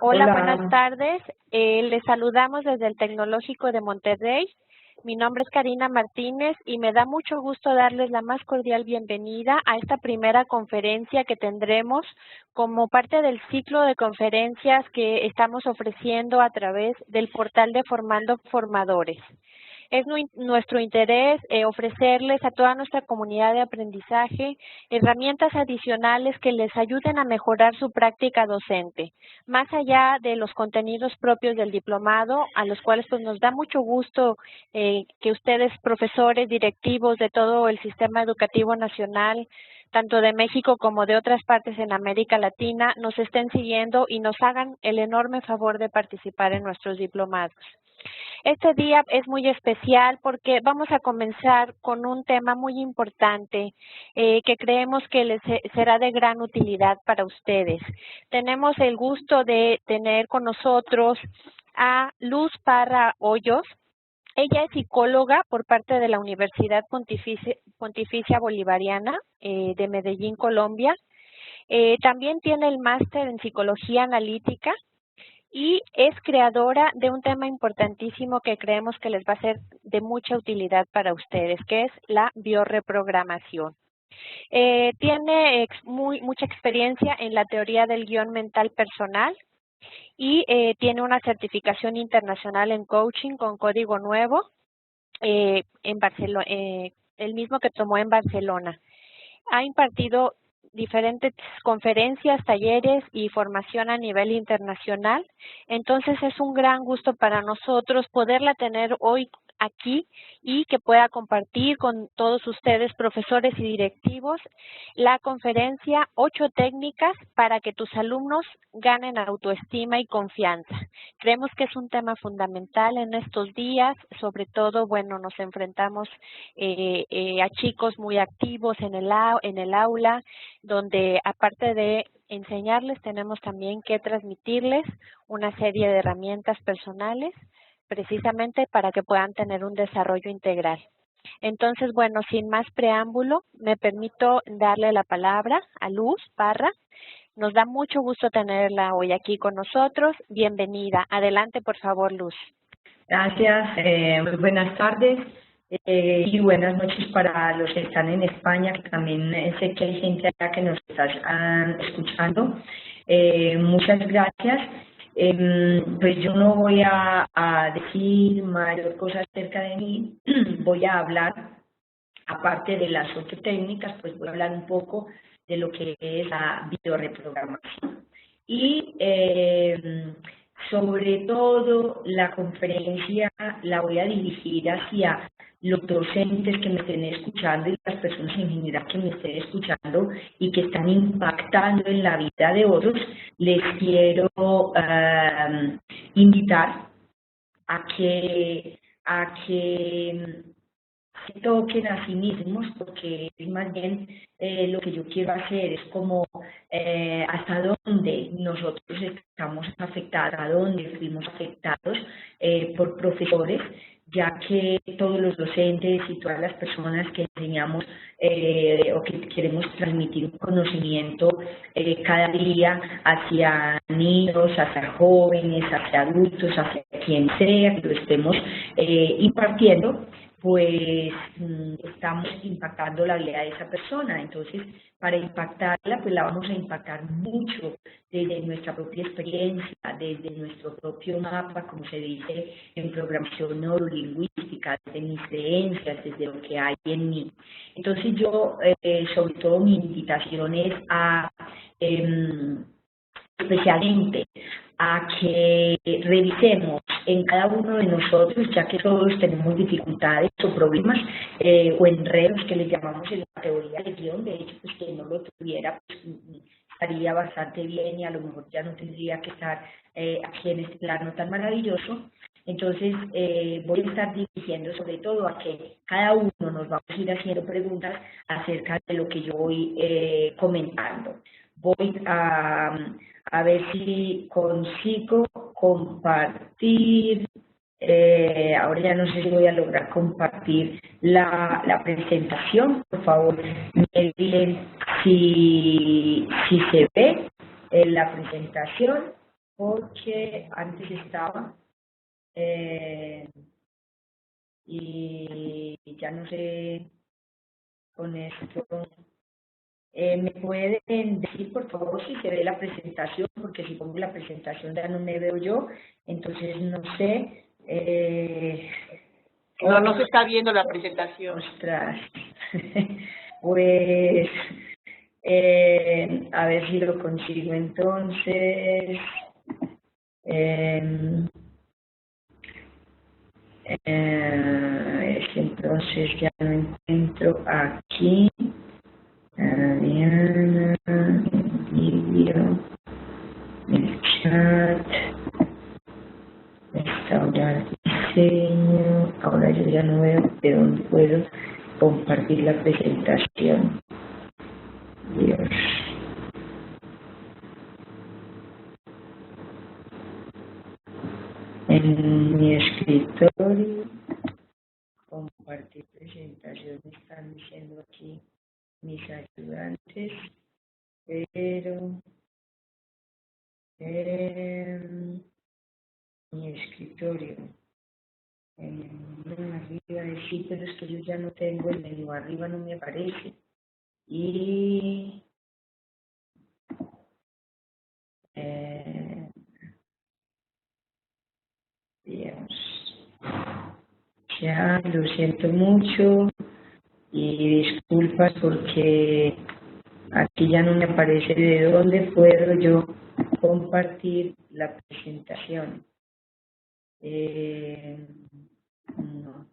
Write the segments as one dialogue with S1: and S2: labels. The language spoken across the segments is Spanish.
S1: Hola, buenas
S2: Hola,
S1: tardes. Les saludamos desde el Tecnológico de Monterrey. Mi nombre es Karina Martínez y me da mucho gusto darles la más cordial bienvenida a esta primera conferencia que tendremos como parte del ciclo de conferencias que estamos ofreciendo a través del portal de Formando Formadores. Es nuestro interés ofrecerles a toda nuestra comunidad de aprendizaje herramientas adicionales que les ayuden a mejorar su práctica docente, más allá de los contenidos propios del diplomado, a los cuales pues nos da mucho gusto que ustedes, profesores, directivos de todo el sistema educativo nacional, tanto de México como de otras partes en América Latina, nos estén siguiendo y nos hagan el enorme favor de participar en nuestros diplomados. Este día es muy especial porque vamos a comenzar con un tema muy importante que creemos que será de gran utilidad para ustedes. Tenemos el gusto de tener con nosotros a Luz Parra Hoyos. Ella es psicóloga por parte de la Universidad Pontificia Bolivariana de Medellín, Colombia. También tiene el máster en psicología analítica y es creadora de un tema importantísimo que creemos que les va a ser de mucha utilidad para ustedes, que es la biorreprogramación. Tiene mucha experiencia en la teoría del guión mental personal y tiene una certificación internacional en coaching con código nuevo en Barcelona, el mismo que tomó en Barcelona. Ha impartido diferentes conferencias, talleres y formación a nivel internacional. Entonces es un gran gusto para nosotros poderla tener hoy aquí y que pueda compartir con todos ustedes, profesores y directivos, la conferencia 8 técnicas para que tus alumnos ganen autoestima y confianza. Creemos que es un tema fundamental en estos días, sobre todo, bueno, nos enfrentamos a chicos muy activos en el aula, donde aparte de enseñarles, tenemos también que transmitirles una serie de herramientas personales precisamente para que puedan tener un desarrollo integral. Entonces, bueno, sin más preámbulo, me permito darle la palabra a Luz Parra. Nos da mucho gusto tenerla hoy aquí con nosotros. Bienvenida. Adelante, por favor, Luz.
S2: gracias, muy buenas tardes y buenas noches para los que están en España, que también sé que hay gente acá que nos está escuchando. Muchas gracias. Pues yo no voy a decir mayor cosa acerca de mí, voy a hablar, aparte de las 8 técnicas, pues voy a hablar un poco de lo que es la bioreprogramación. Y sobre todo la conferencia la voy a dirigir hacia los docentes que me estén escuchando y las personas en general que me estén escuchando y que están impactando en la vida de otros. Les quiero invitar a que se toquen a sí mismos, porque más bien lo que yo quiero hacer es como hasta dónde nosotros estamos afectados, a dónde fuimos afectados por profesores, ya que todos los docentes y todas las personas que enseñamos o que queremos transmitir un conocimiento cada día hacia niños, hacia jóvenes, hacia adultos, hacia quien sea que lo estemos impartiendo, pues estamos impactando la vida de esa persona. Entonces, para impactarla, pues la vamos a impactar mucho desde nuestra propia experiencia, desde nuestro propio mapa, como se dice en programación neurolingüística, desde mis creencias, desde lo que hay en mí. Entonces yo, sobre todo mi invitación es a especialmente a que revisemos en cada uno de nosotros, ya que todos tenemos dificultades o problemas o enredos que le llamamos en la teoría de guión. De hecho, pues que no lo tuviera, pues, estaría bastante bien y a lo mejor ya no tendría que estar aquí en este plano tan maravilloso. Entonces, voy a estar dirigiendo sobre todo a que cada uno nos vamos a ir haciendo preguntas acerca de lo que yo voy comentando. Voy a ver si consigo compartir. Ahora ya no sé si voy a lograr compartir la presentación. Por favor, me digan si se ve la presentación. porque antes estaba y ya no sé con esto. ¿Me pueden decir, por favor, si se ve la presentación? Porque si pongo la presentación ya no me veo yo, entonces no sé.
S3: No se está viendo la presentación.
S2: Ostras. Pues, a ver si lo consigo entonces. Es que entonces ya no encuentro aquí. Adriana, vídeo, el chat, restaurar diseño. Ahora yo ya no veo de dónde puedo compartir la presentación. Dios. En mi escritorio, compartir presentación, me están diciendo aquí mis ayudantes, pero mi escritorio, arriba sí, pero es que yo ya no tengo el menú, arriba no me aparece. Y Dios, ya lo siento mucho y disculpas porque aquí ya no me aparece de dónde puedo yo compartir la presentación. No.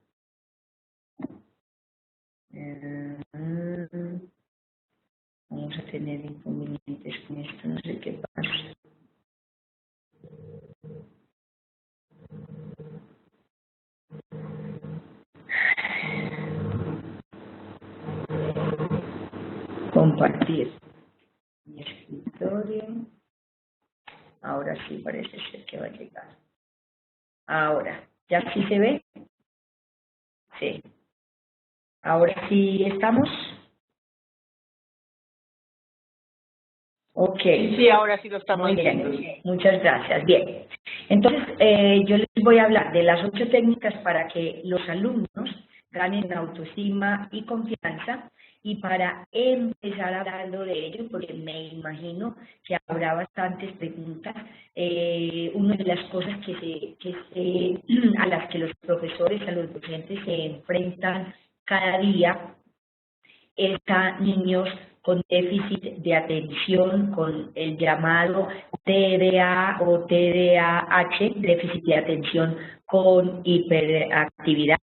S2: Vamos a tener inconvenientes con esto, no sé qué pasa. Compartir mi escritorio. Ahora sí parece ser que va a llegar. Ahora, ¿ya sí se ve? Sí. Ahora sí estamos. Ok.
S3: Sí, ahora sí lo estamos
S2: Muy
S3: viendo.
S2: bien, muchas gracias. Bien, entonces yo les voy a hablar de las 8 técnicas para que los alumnos ganen autoestima y confianza, y para empezar hablando de ello, porque me imagino que habrá bastantes preguntas, una de las cosas a las que los profesores, a los docentes se enfrentan cada día, están niños con déficit de atención, con el llamado TDA o TDAH, déficit de atención con hiperactividad.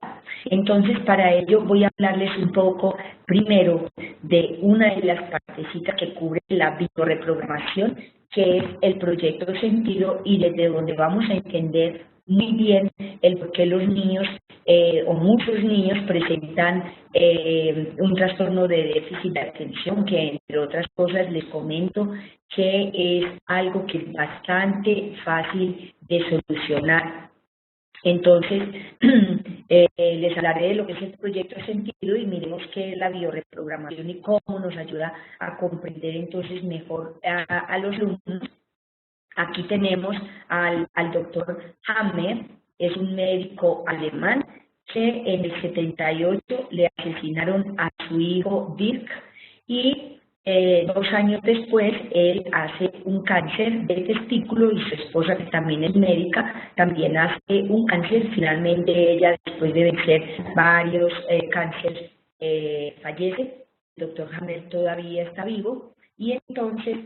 S2: Entonces, para ello voy a hablarles un poco primero de una de las partecitas que cubre la bioreprogramación, que es el proyecto Sentido, y desde donde vamos a entender muy bien el por qué los niños o muchos niños presentan un trastorno de déficit de atención, que entre otras cosas les comento que es algo que es bastante fácil de solucionar. Entonces, les hablaré de lo que es el proyecto de Sentido y miremos qué es la bioreprogramación y cómo nos ayuda a comprender entonces mejor a los alumnos. Aquí tenemos al doctor Hammer, es un médico alemán que en el 78 le asesinaron a su hijo Dirk, y 2 años después él hace un cáncer de testículo, y su esposa, que también es médica, también hace un cáncer. Finalmente ella, después de vencer varios cánceres, fallece. El doctor Hammer todavía está vivo, y entonces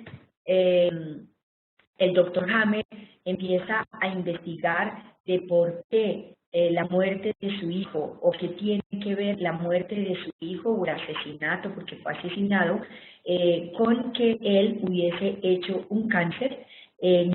S2: el doctor Hammer empieza a investigar de por qué la muerte de su hijo, o qué tiene que ver la muerte de su hijo o el asesinato, porque fue asesinado, con que él hubiese hecho un cáncer.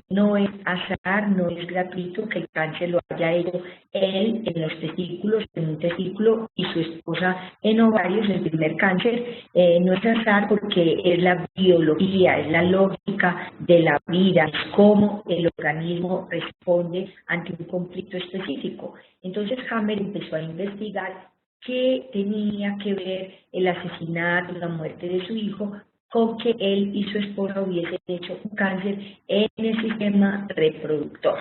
S2: No es azar, no es gratuito que el cáncer lo haya hecho él en los testículos, en un testículo, y su esposa en ovarios, el primer cáncer. No es azar porque es la biología, es la lógica de la vida, es cómo el organismo responde ante un conflicto específico. Entonces Hammer empezó a investigar qué tenía que ver el asesinato, la muerte de su hijo con que él y su esposa hubiesen hecho un cáncer en el sistema reproductor.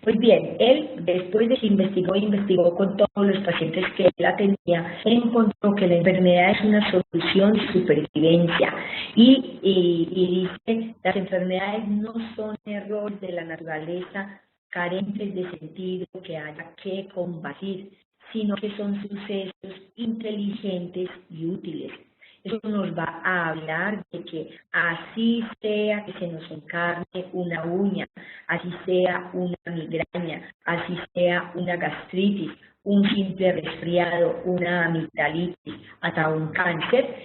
S2: Pues bien, él, después de que investigó con todos los pacientes que él atendía, encontró que la enfermedad es una solución de supervivencia y dice, las enfermedades no son errores de la naturaleza carentes de sentido que haya que combatir, sino que son sucesos inteligentes y útiles. Eso nos va a hablar de que así sea que se nos encarne una uña, así sea una migraña, así sea una gastritis, un simple resfriado, una amigdalitis, hasta un cáncer,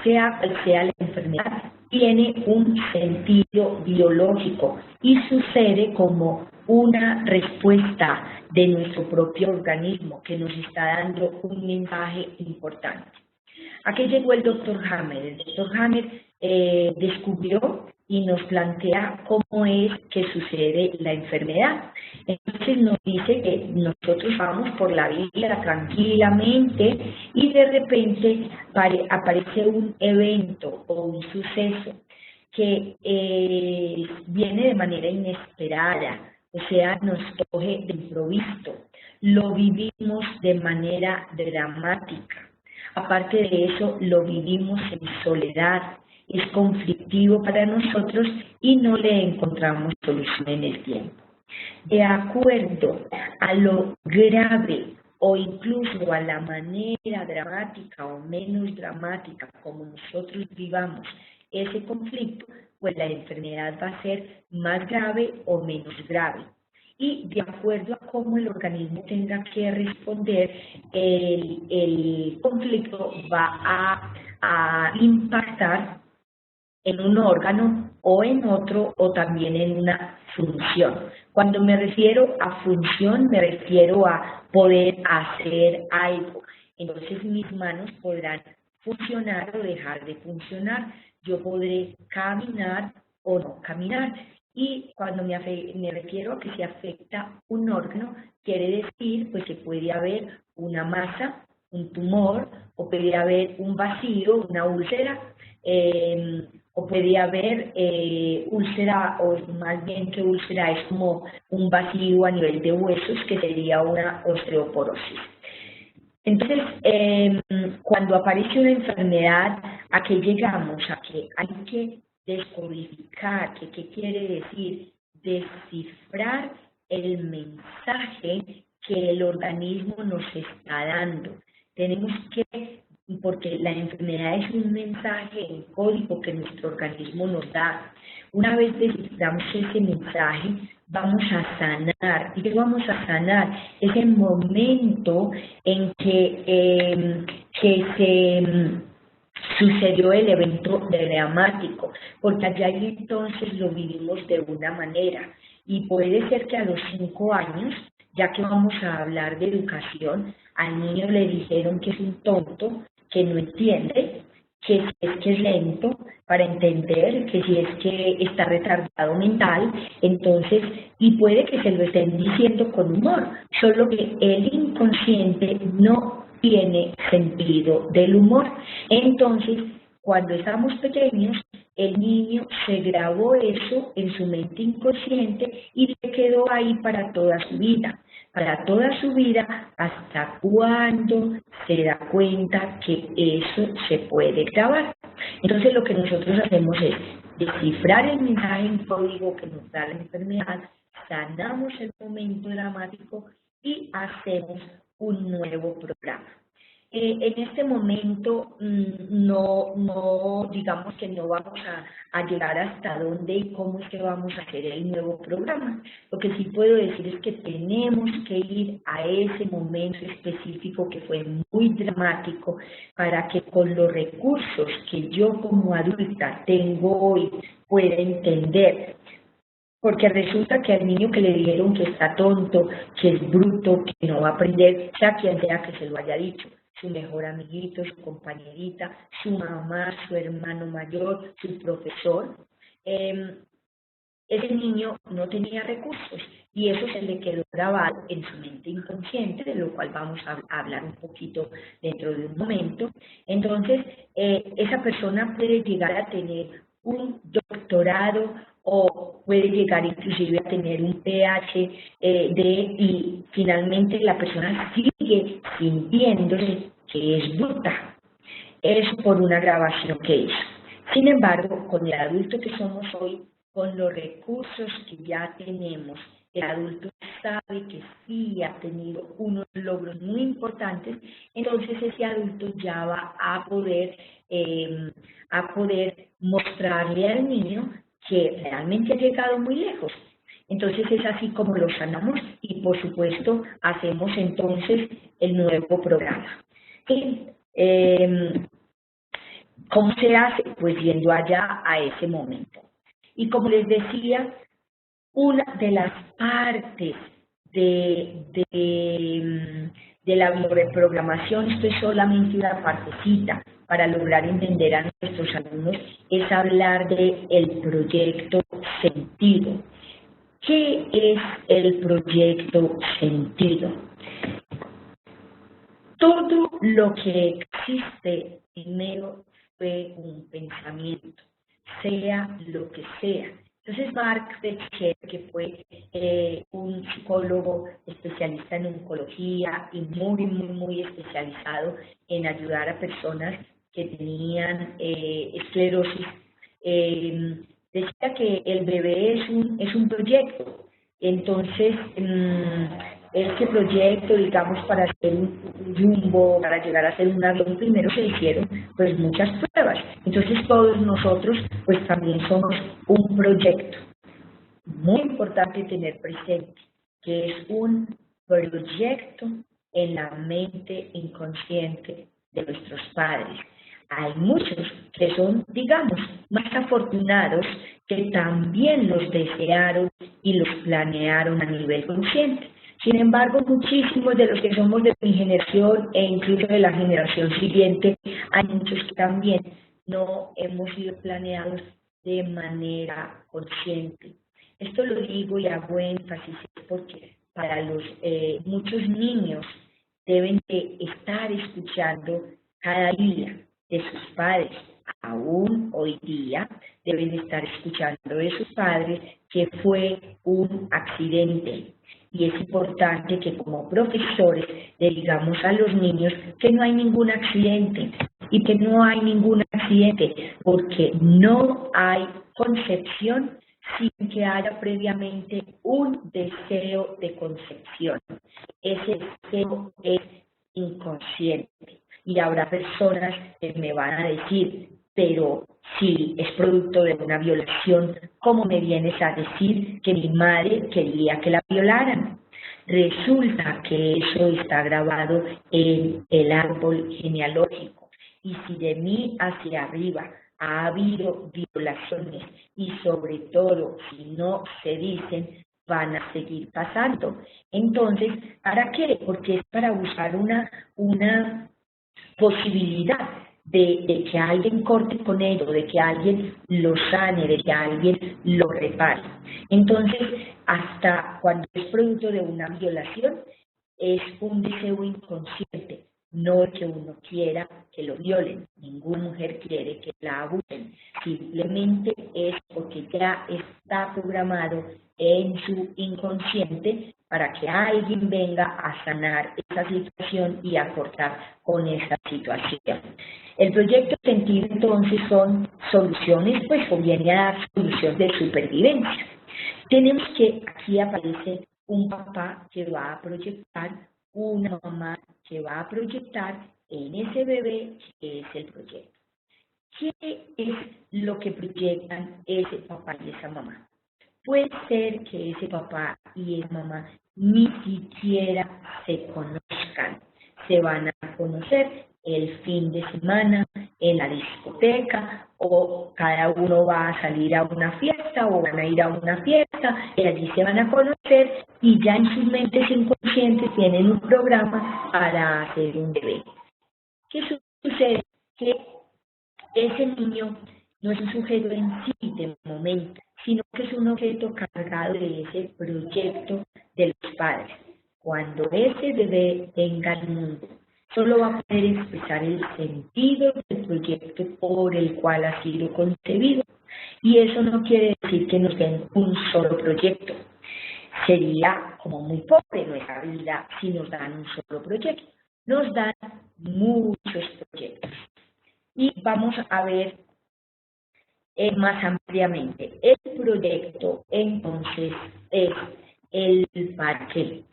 S2: sea cual sea la enfermedad, tiene un sentido biológico y sucede como una respuesta de nuestro propio organismo que nos está dando un mensaje importante. Aquí llegó el Dr. Hammer. El Dr. Hammer descubrió y nos plantea cómo es que sucede la enfermedad. Entonces nos dice que nosotros vamos por la vida tranquilamente y de repente aparece un evento o un suceso que viene de manera inesperada, o sea, nos coge de improviso. Lo vivimos de manera dramática. Aparte de eso, lo vivimos en soledad, es conflictivo para nosotros y no le encontramos solución en el tiempo. De acuerdo a lo grave o incluso a la manera dramática o menos dramática como nosotros vivamos ese conflicto, pues la enfermedad va a ser más grave o menos grave. Y de acuerdo a cómo el organismo tenga que responder, el conflicto va a impactar en un órgano o en otro o también en una función. Cuando me refiero a función, me refiero a poder hacer algo. Entonces mis manos podrán funcionar o dejar de funcionar. Yo podré caminar o no caminar. Y cuando me refiero a que se afecta un órgano, quiere decir pues que puede haber una masa, un tumor, o puede haber un vacío, una úlcera, o puede haber úlcera, o más bien que úlcera es como un vacío a nivel de huesos, que sería una osteoporosis. Entonces, cuando aparece una enfermedad, ¿a qué llegamos? A que hay que descodificar, ¿qué quiere decir? Descifrar el mensaje que el organismo nos está dando. Tenemos que, porque la enfermedad es un mensaje en código que nuestro organismo nos da. Una vez desciframos ese mensaje, vamos a sanar. ¿Y qué vamos a sanar? Es el momento en que sucedió el evento dramático, porque allá y entonces lo vivimos de una manera. Y puede ser que a los 5 años, ya que vamos a hablar de educación, al niño le dijeron que es un tonto, que no entiende, que si es que es lento para entender, que si es que está retardado mental, entonces, y puede que se lo estén diciendo con humor, solo que el inconsciente no tiene sentido del humor. Entonces, cuando estamos pequeños, el niño se grabó eso en su mente inconsciente y le quedó ahí para toda su vida. Para toda su vida, hasta cuando se da cuenta que eso se puede grabar. Entonces lo que nosotros hacemos es descifrar el mensaje en código que nos da la enfermedad, sanamos el momento dramático y hacemos un nuevo programa. En este momento no digamos que no vamos a llegar hasta dónde y cómo es que vamos a hacer el nuevo programa. Lo que sí puedo decir es que tenemos que ir a ese momento específico que fue muy dramático para que con los recursos que yo como adulta tengo hoy pueda entender. Porque resulta que al niño que le dijeron que está tonto, que es bruto, que no va a aprender, sea quien sea que se lo haya dicho, su mejor amiguito, su compañerita, su mamá, su hermano mayor, su profesor, ese niño no tenía recursos y eso se le quedó grabado en su mente inconsciente, de lo cual vamos a hablar un poquito dentro de un momento. Entonces, esa persona puede llegar a tener un doctorado o puede llegar inclusive a tener un PhD y finalmente la persona sigue sintiéndose que es bruta. Es por una grabación que hizo. Sin embargo, con el adulto que somos hoy, con los recursos que ya tenemos, el adulto sabe que sí ha tenido unos logros muy importantes, entonces ese adulto ya va a poder mostrarle al niño que realmente ha llegado muy lejos. Entonces es así como lo sanamos y por supuesto hacemos entonces el nuevo programa. ¿Sí? ¿Cómo se hace? Pues yendo allá a ese momento. Y como les decía, una de las partes de la bioreprogramación, esto es solamente una partecita para lograr entender a nuestros alumnos, es hablar del proyecto sentido. ¿Qué es el proyecto sentido? Todo lo que existe primero fue un pensamiento, sea lo que sea. Entonces Mark Becher, que fue un psicólogo especialista en oncología y muy especializado en ayudar a personas que tenían esclerosis, decía que el bebé es un proyecto. Entonces, este proyecto, digamos, para hacer un jumbo, para llegar a hacer un avión, primero se hicieron pues muchas pruebas. Entonces todos nosotros pues también somos un proyecto. Muy importante tener presente que es un proyecto en la mente inconsciente de nuestros padres. Hay muchos que son, digamos, más afortunados que también los desearon y los planearon a nivel consciente. Sin embargo, muchísimos de los que somos de mi generación e incluso de la generación siguiente, hay muchos que también no hemos sido planeados de manera consciente. Esto lo digo y hago énfasis porque para los muchos niños deben de estar escuchando cada día de sus padres. Aún hoy día deben de estar escuchando de sus padres que fue un accidente. Y es importante que como profesores le digamos a los niños que no hay ningún accidente y que no hay ningún accidente porque no hay concepción sin que haya previamente un deseo de concepción. Ese deseo es inconsciente. Y habrá personas que me van a decir, pero si es producto de una violación, ¿cómo me vienes a decir que mi madre quería que la violaran? Resulta que eso está grabado en el árbol genealógico. Y si de mí hacia arriba ha habido violaciones y sobre todo si no se dicen, van a seguir pasando. Entonces, ¿para qué? Porque es para buscar una posibilidad de que alguien corte con ello, de que alguien lo sane, de que alguien lo repare. Entonces, hasta cuando es producto de una violación, es un deseo inconsciente, no que uno quiera que lo violen. Ninguna mujer quiere que la abusen, simplemente es porque ya está programado en su inconsciente para que alguien venga a sanar esa situación y a cortar con esa situación. El proyecto sentido entonces son soluciones, pues conviene a dar soluciones de supervivencia. Tenemos que aquí aparece un papá que va a proyectar, una mamá que va a proyectar en ese bebé que es el proyecto. ¿Qué es lo que proyectan ese papá y esa mamá? Puede ser que ese papá y esa mamá ni siquiera se conozcan. Se van a conocer el fin de semana en la discoteca o cada uno va a salir a una fiesta o van a ir a una fiesta y allí se van a conocer y ya en sus mentes inconscientes tienen un programa para hacer un bebé. ¿Qué sucede? Que ese niño no es un sujeto en sí de momento, sino que es un objeto cargado de ese proyecto de los padres. Cuando ese bebé venga al mundo, solo va a poder expresar el sentido del proyecto por el cual ha sido concebido. Y eso no quiere decir que nos den un solo proyecto. Sería como muy pobre nuestra vida si nos dan un solo proyecto. Nos dan muchos proyectos. Y vamos a ver más ampliamente. El proyecto, entonces, es el para qué.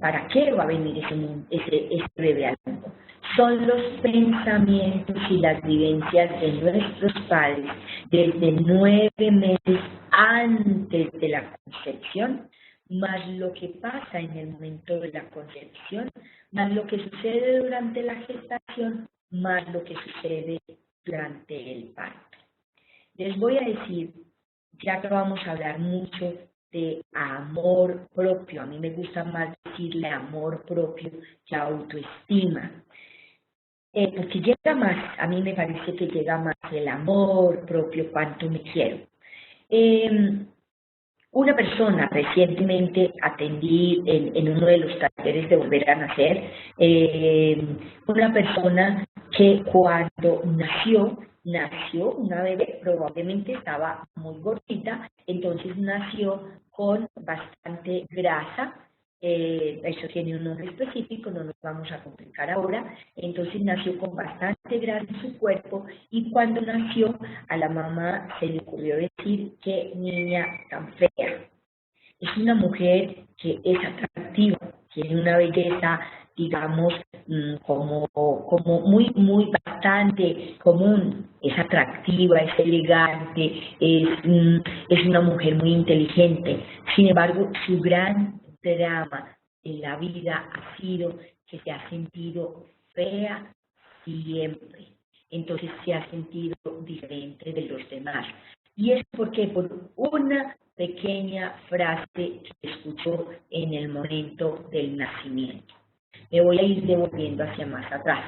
S2: ¿Para qué va a venir ese bebé al mundo? Son los pensamientos y las vivencias de nuestros padres desde 9 meses antes de la concepción, más lo que pasa en el momento de la concepción, más lo que sucede durante la gestación, más lo que sucede durante el parto. Les voy a decir, ya que vamos a hablar mucho de amor propio, a mí me gusta más decirle amor propio que autoestima, porque llega más, a mí me parece que llega más el amor propio, cuánto me quiero. Una persona recientemente atendí en uno de los talleres de Volver a Nacer, una persona que cuando nació una bebé, probablemente estaba muy gordita, entonces nació con bastante grasa. Eso tiene un nombre específico, no nos vamos a complicar ahora. Entonces nació con bastante grasa en su cuerpo y cuando nació a la mamá se le ocurrió decir qué niña tan fea. Es una mujer que es atractiva, tiene una belleza, digamos, como muy bastante común. Es atractiva, es elegante, es una mujer muy inteligente. Sin embargo, su gran drama en la vida ha sido que se ha sentido fea siempre. Entonces se ha sentido diferente de los demás. Y es porque por una pequeña frase que escuchó en el momento del nacimiento. Me voy a ir devolviendo hacia más atrás.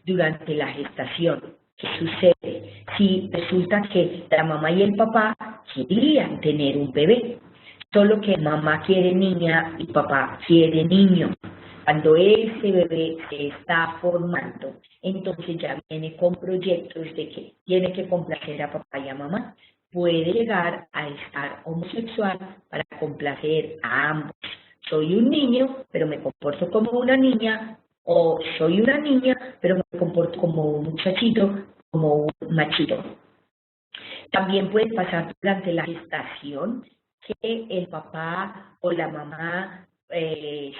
S2: Durante la gestación, ¿qué sucede? Si resulta que la mamá y el papá querían tener un bebé, solo que mamá quiere niña y papá quiere niño. Cuando ese bebé se está formando, entonces ya viene con proyectos de que tiene que complacer a papá y a mamá. Puede llegar a estar homosexual para complacer a ambos. Soy un niño, pero me comporto como una niña, o soy una niña, pero me comporto como un muchachito, como un machito. También puede pasar durante la gestación que el papá o la mamá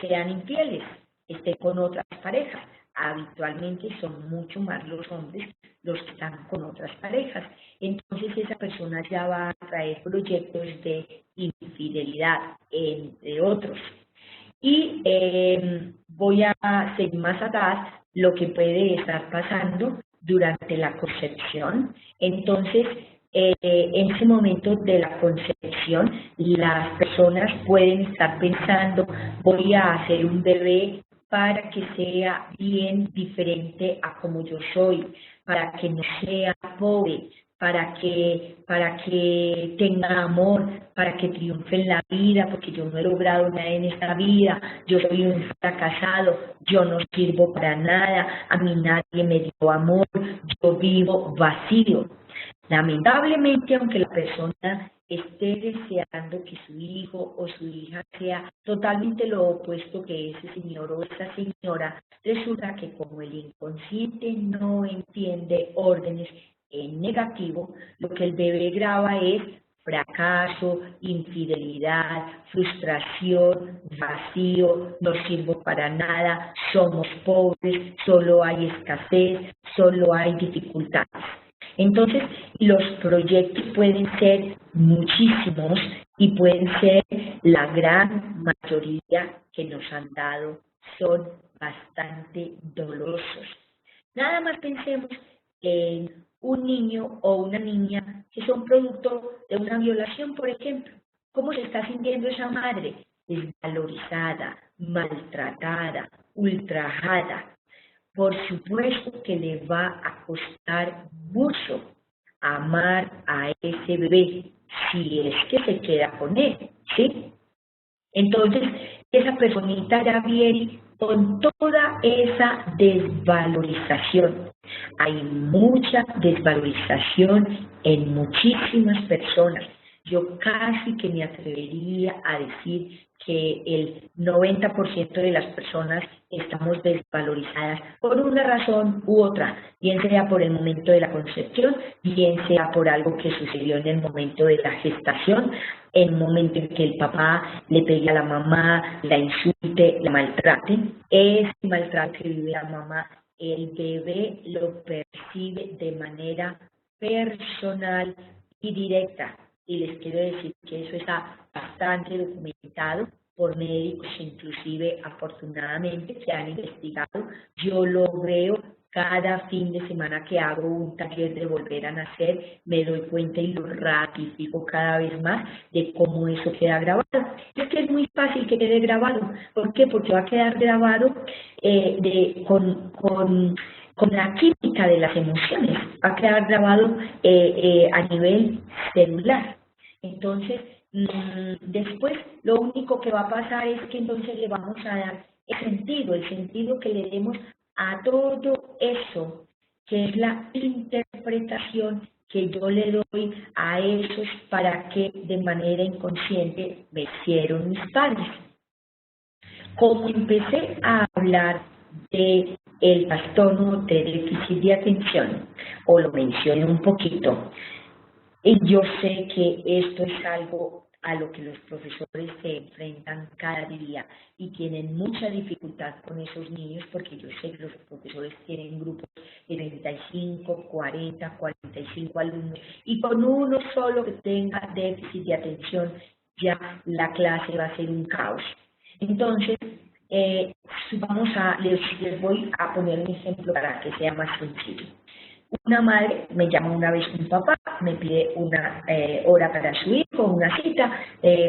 S2: sean infieles, estén con otras parejas. Habitualmente son mucho más los hombres los que están con otras parejas. Entonces esa persona ya va a traer proyectos de infidelidad, entre otros. Y voy a seguir más atrás lo que puede estar pasando durante la concepción. Entonces, en ese momento de la concepción, las personas pueden estar pensando, voy a hacer un bebé para que sea bien diferente a como yo soy, para que no sea pobre, para que tenga amor, para que triunfe en la vida, porque yo no he logrado nada en esta vida, yo soy un fracasado, yo no sirvo para nada, a mí nadie me dio amor, yo vivo vacío. Lamentablemente, aunque la persona esté deseando que su hijo o su hija sea totalmente lo opuesto que ese señor o esa señora, resulta que como el inconsciente no entiende órdenes en negativo, lo que el bebé graba es fracaso, infidelidad, frustración, vacío, no sirvo para nada, somos pobres, solo hay escasez, solo hay dificultades. Entonces, los proyectos pueden ser muchísimos y pueden ser la gran mayoría que nos han dado, son bastante dolorosos. Nada más pensemos en un niño o una niña que son producto de una violación, por ejemplo. ¿Cómo se está sintiendo esa madre? Desvalorizada, maltratada, ultrajada. Por supuesto que le va a costar mucho amar a ese bebé si es que se queda con él, ¿sí? Entonces, esa personita ya viene con toda esa desvalorización. Hay mucha desvalorización en muchísimas personas. Yo casi que me atrevería a decir que el 90% de las personas estamos desvalorizadas por una razón u otra, bien sea por el momento de la concepción, bien sea por algo que sucedió en el momento de la gestación, en el momento en que el papá le pegue a la mamá, la insulte, la maltrate. Ese maltrato que vive la mamá, el bebé lo percibe de manera personal y directa. Y les quiero decir que eso está bastante documentado por médicos, inclusive afortunadamente que han investigado. Yo lo veo cada fin de semana que hago un taller de volver a nacer, me doy cuenta y lo ratifico cada vez más de cómo eso queda grabado. Es que es muy fácil que quede grabado. ¿Por qué? Porque va a quedar grabado con la química de las emociones, va a quedar grabado a nivel celular. Entonces, después lo único que va a pasar es que entonces le vamos a dar el sentido que le demos a todo eso, que es la interpretación que yo le doy a esos para que de manera inconsciente me hicieron mis padres. Como empecé a hablar de el trastorno de déficit de atención, o lo mencioné un poquito, y yo sé que esto es algo a lo que los profesores se enfrentan cada día y tienen mucha dificultad con esos niños, porque yo sé que los profesores tienen grupos de 35, 40, 45 alumnos, y con uno solo que tenga déficit de atención, ya la clase va a ser un caos. Entonces, les voy a poner un ejemplo para que sea más sencillo. Una madre me llama una vez un papá, me pide una hora para su hijo, una cita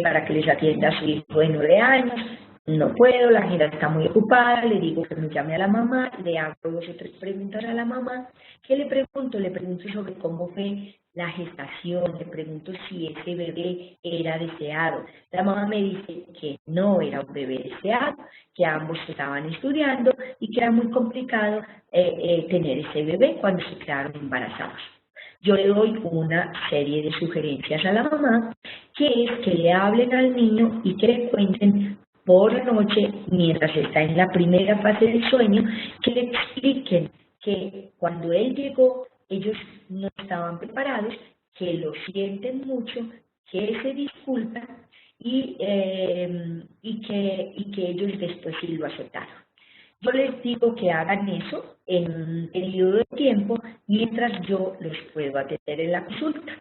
S2: para que les atienda a su hijo de 9 años. No puedo, la agenda está muy ocupada, le digo que me llame a la mamá, le hago 2 o 3 preguntas a la mamá. ¿Qué le pregunto? Le pregunto sobre cómo fue la gestación, le pregunto si ese bebé era deseado. La mamá me dice que no era un bebé deseado, que ambos estaban estudiando y que era muy complicado tener ese bebé cuando se quedaron embarazados. Yo le doy una serie de sugerencias a la mamá, que es que le hablen al niño y que le cuenten por la noche, mientras está en la primera fase del sueño, que le expliquen que cuando él llegó, ellos no estaban preparados, que lo sienten mucho, que se disculpan y que ellos después sí lo aceptaron. Yo les digo que hagan eso en un periodo de tiempo mientras yo los puedo atender en la consulta.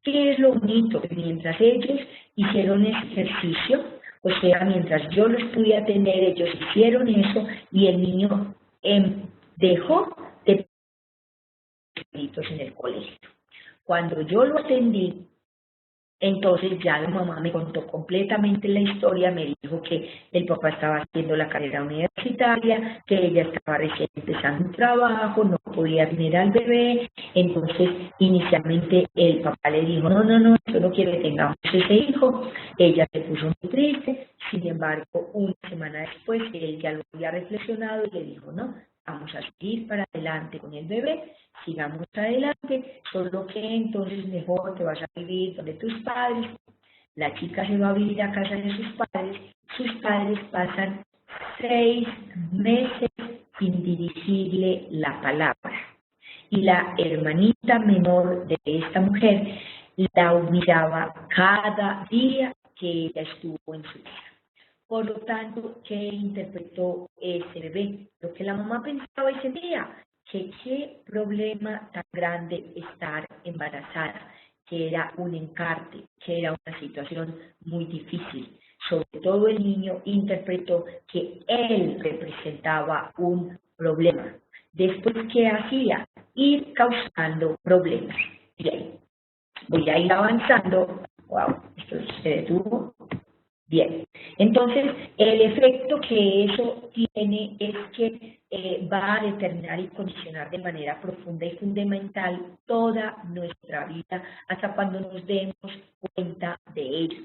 S2: ¿Qué es lo bonito? Que mientras ellos hicieron ese ejercicio, o sea, mientras yo los pude atender, ellos hicieron eso y el niño dejó de pedir en el colegio. Cuando yo lo atendí, entonces ya la mamá me contó completamente la historia, me dijo que el papá estaba haciendo la carrera universitaria, que ella estaba recién empezando un trabajo, no podía tener al bebé. Entonces inicialmente el papá le dijo, no, yo no quiero que tengamos ese hijo. Ella se puso muy triste, sin embargo una semana después él ya lo había reflexionado y le dijo, no, vamos a seguir para adelante con el bebé, sigamos adelante, solo que entonces mejor te vas a vivir donde tus padres. La chica se va a vivir a casa de sus padres pasan 6 meses sin dirigirle la palabra. Y la hermanita menor de esta mujer la humillaba cada día que ella estuvo en su casa. Por lo tanto, ¿qué interpretó ese bebé? Lo que la mamá pensaba y sentía, que qué problema tan grande estar embarazada, que era un encarte, que era una situación muy difícil. Sobre todo el niño interpretó que él representaba un problema. Después, ¿qué hacía? Ir causando problemas. Bien, voy a ir avanzando. Wow, esto se detuvo. Bien, entonces el efecto que eso tiene es que va a determinar y condicionar de manera profunda y fundamental toda nuestra vida hasta cuando nos demos cuenta de ello.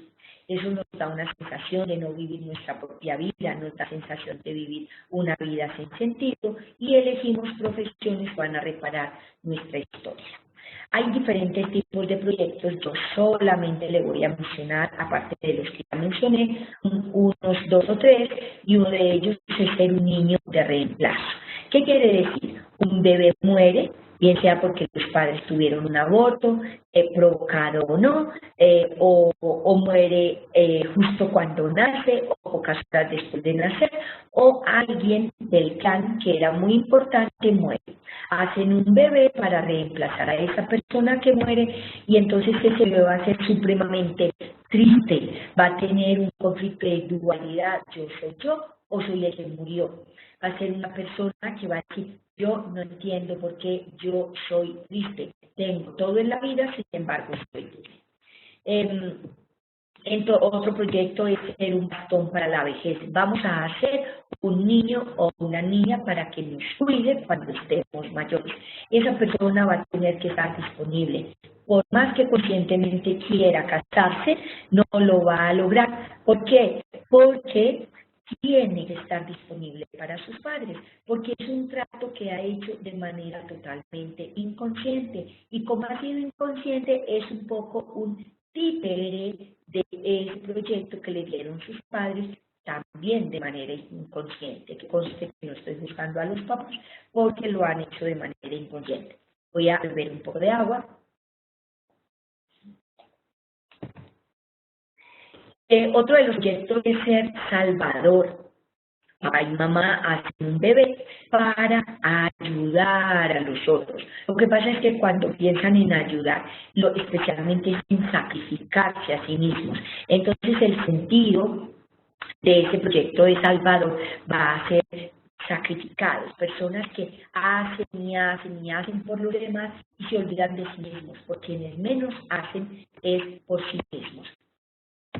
S2: Eso nos da una sensación de no vivir nuestra propia vida, nos da sensación de vivir una vida sin sentido y elegimos profesiones que van a reparar nuestra historia. Hay diferentes tipos de proyectos, yo solamente le voy a mencionar, aparte de los que ya mencioné, unos 2 o 3, y uno de ellos es ser un niño de reemplazo. ¿Qué quiere decir? Un bebé muere, bien sea porque los padres tuvieron un aborto, provocado o no, o muere justo cuando nace, o pocas horas después de nacer, o alguien del clan que era muy importante muere. Hacen un bebé para reemplazar a esa persona que muere y entonces ese bebé va a ser supremamente triste, va a tener un conflicto de dualidad, yo soy yo o soy el que murió. Va a ser una persona que va a decir, yo no entiendo por qué yo soy triste, tengo todo en la vida, sin embargo estoy triste. Otro proyecto es ser un bastón para la vejez. Vamos a hacer un niño o una niña para que nos cuide cuando estemos mayores. Esa persona va a tener que estar disponible. Por más que conscientemente quiera casarse, no lo va a lograr. ¿Por qué? Porque tiene que estar disponible para sus padres, porque es un trato que ha hecho de manera totalmente inconsciente. Y como ha sido inconsciente, es un poco un títere de ese proyecto que le dieron sus padres, también de manera inconsciente, que conste que no estoy buscando a los papás, porque lo han hecho de manera inconsciente. Voy a beber un poco de agua. Otro de los proyectos es ser salvador. Papá y mamá hacen un bebé para ayudar a los otros. Lo que pasa es que cuando piensan en ayudar, especialmente en sacrificarse a sí mismos, entonces el sentido de ese proyecto de Salvador va a ser sacrificados, personas que hacen y hacen y hacen por los demás y se olvidan de sí mismos, porque quienes menos hacen es por sí mismos.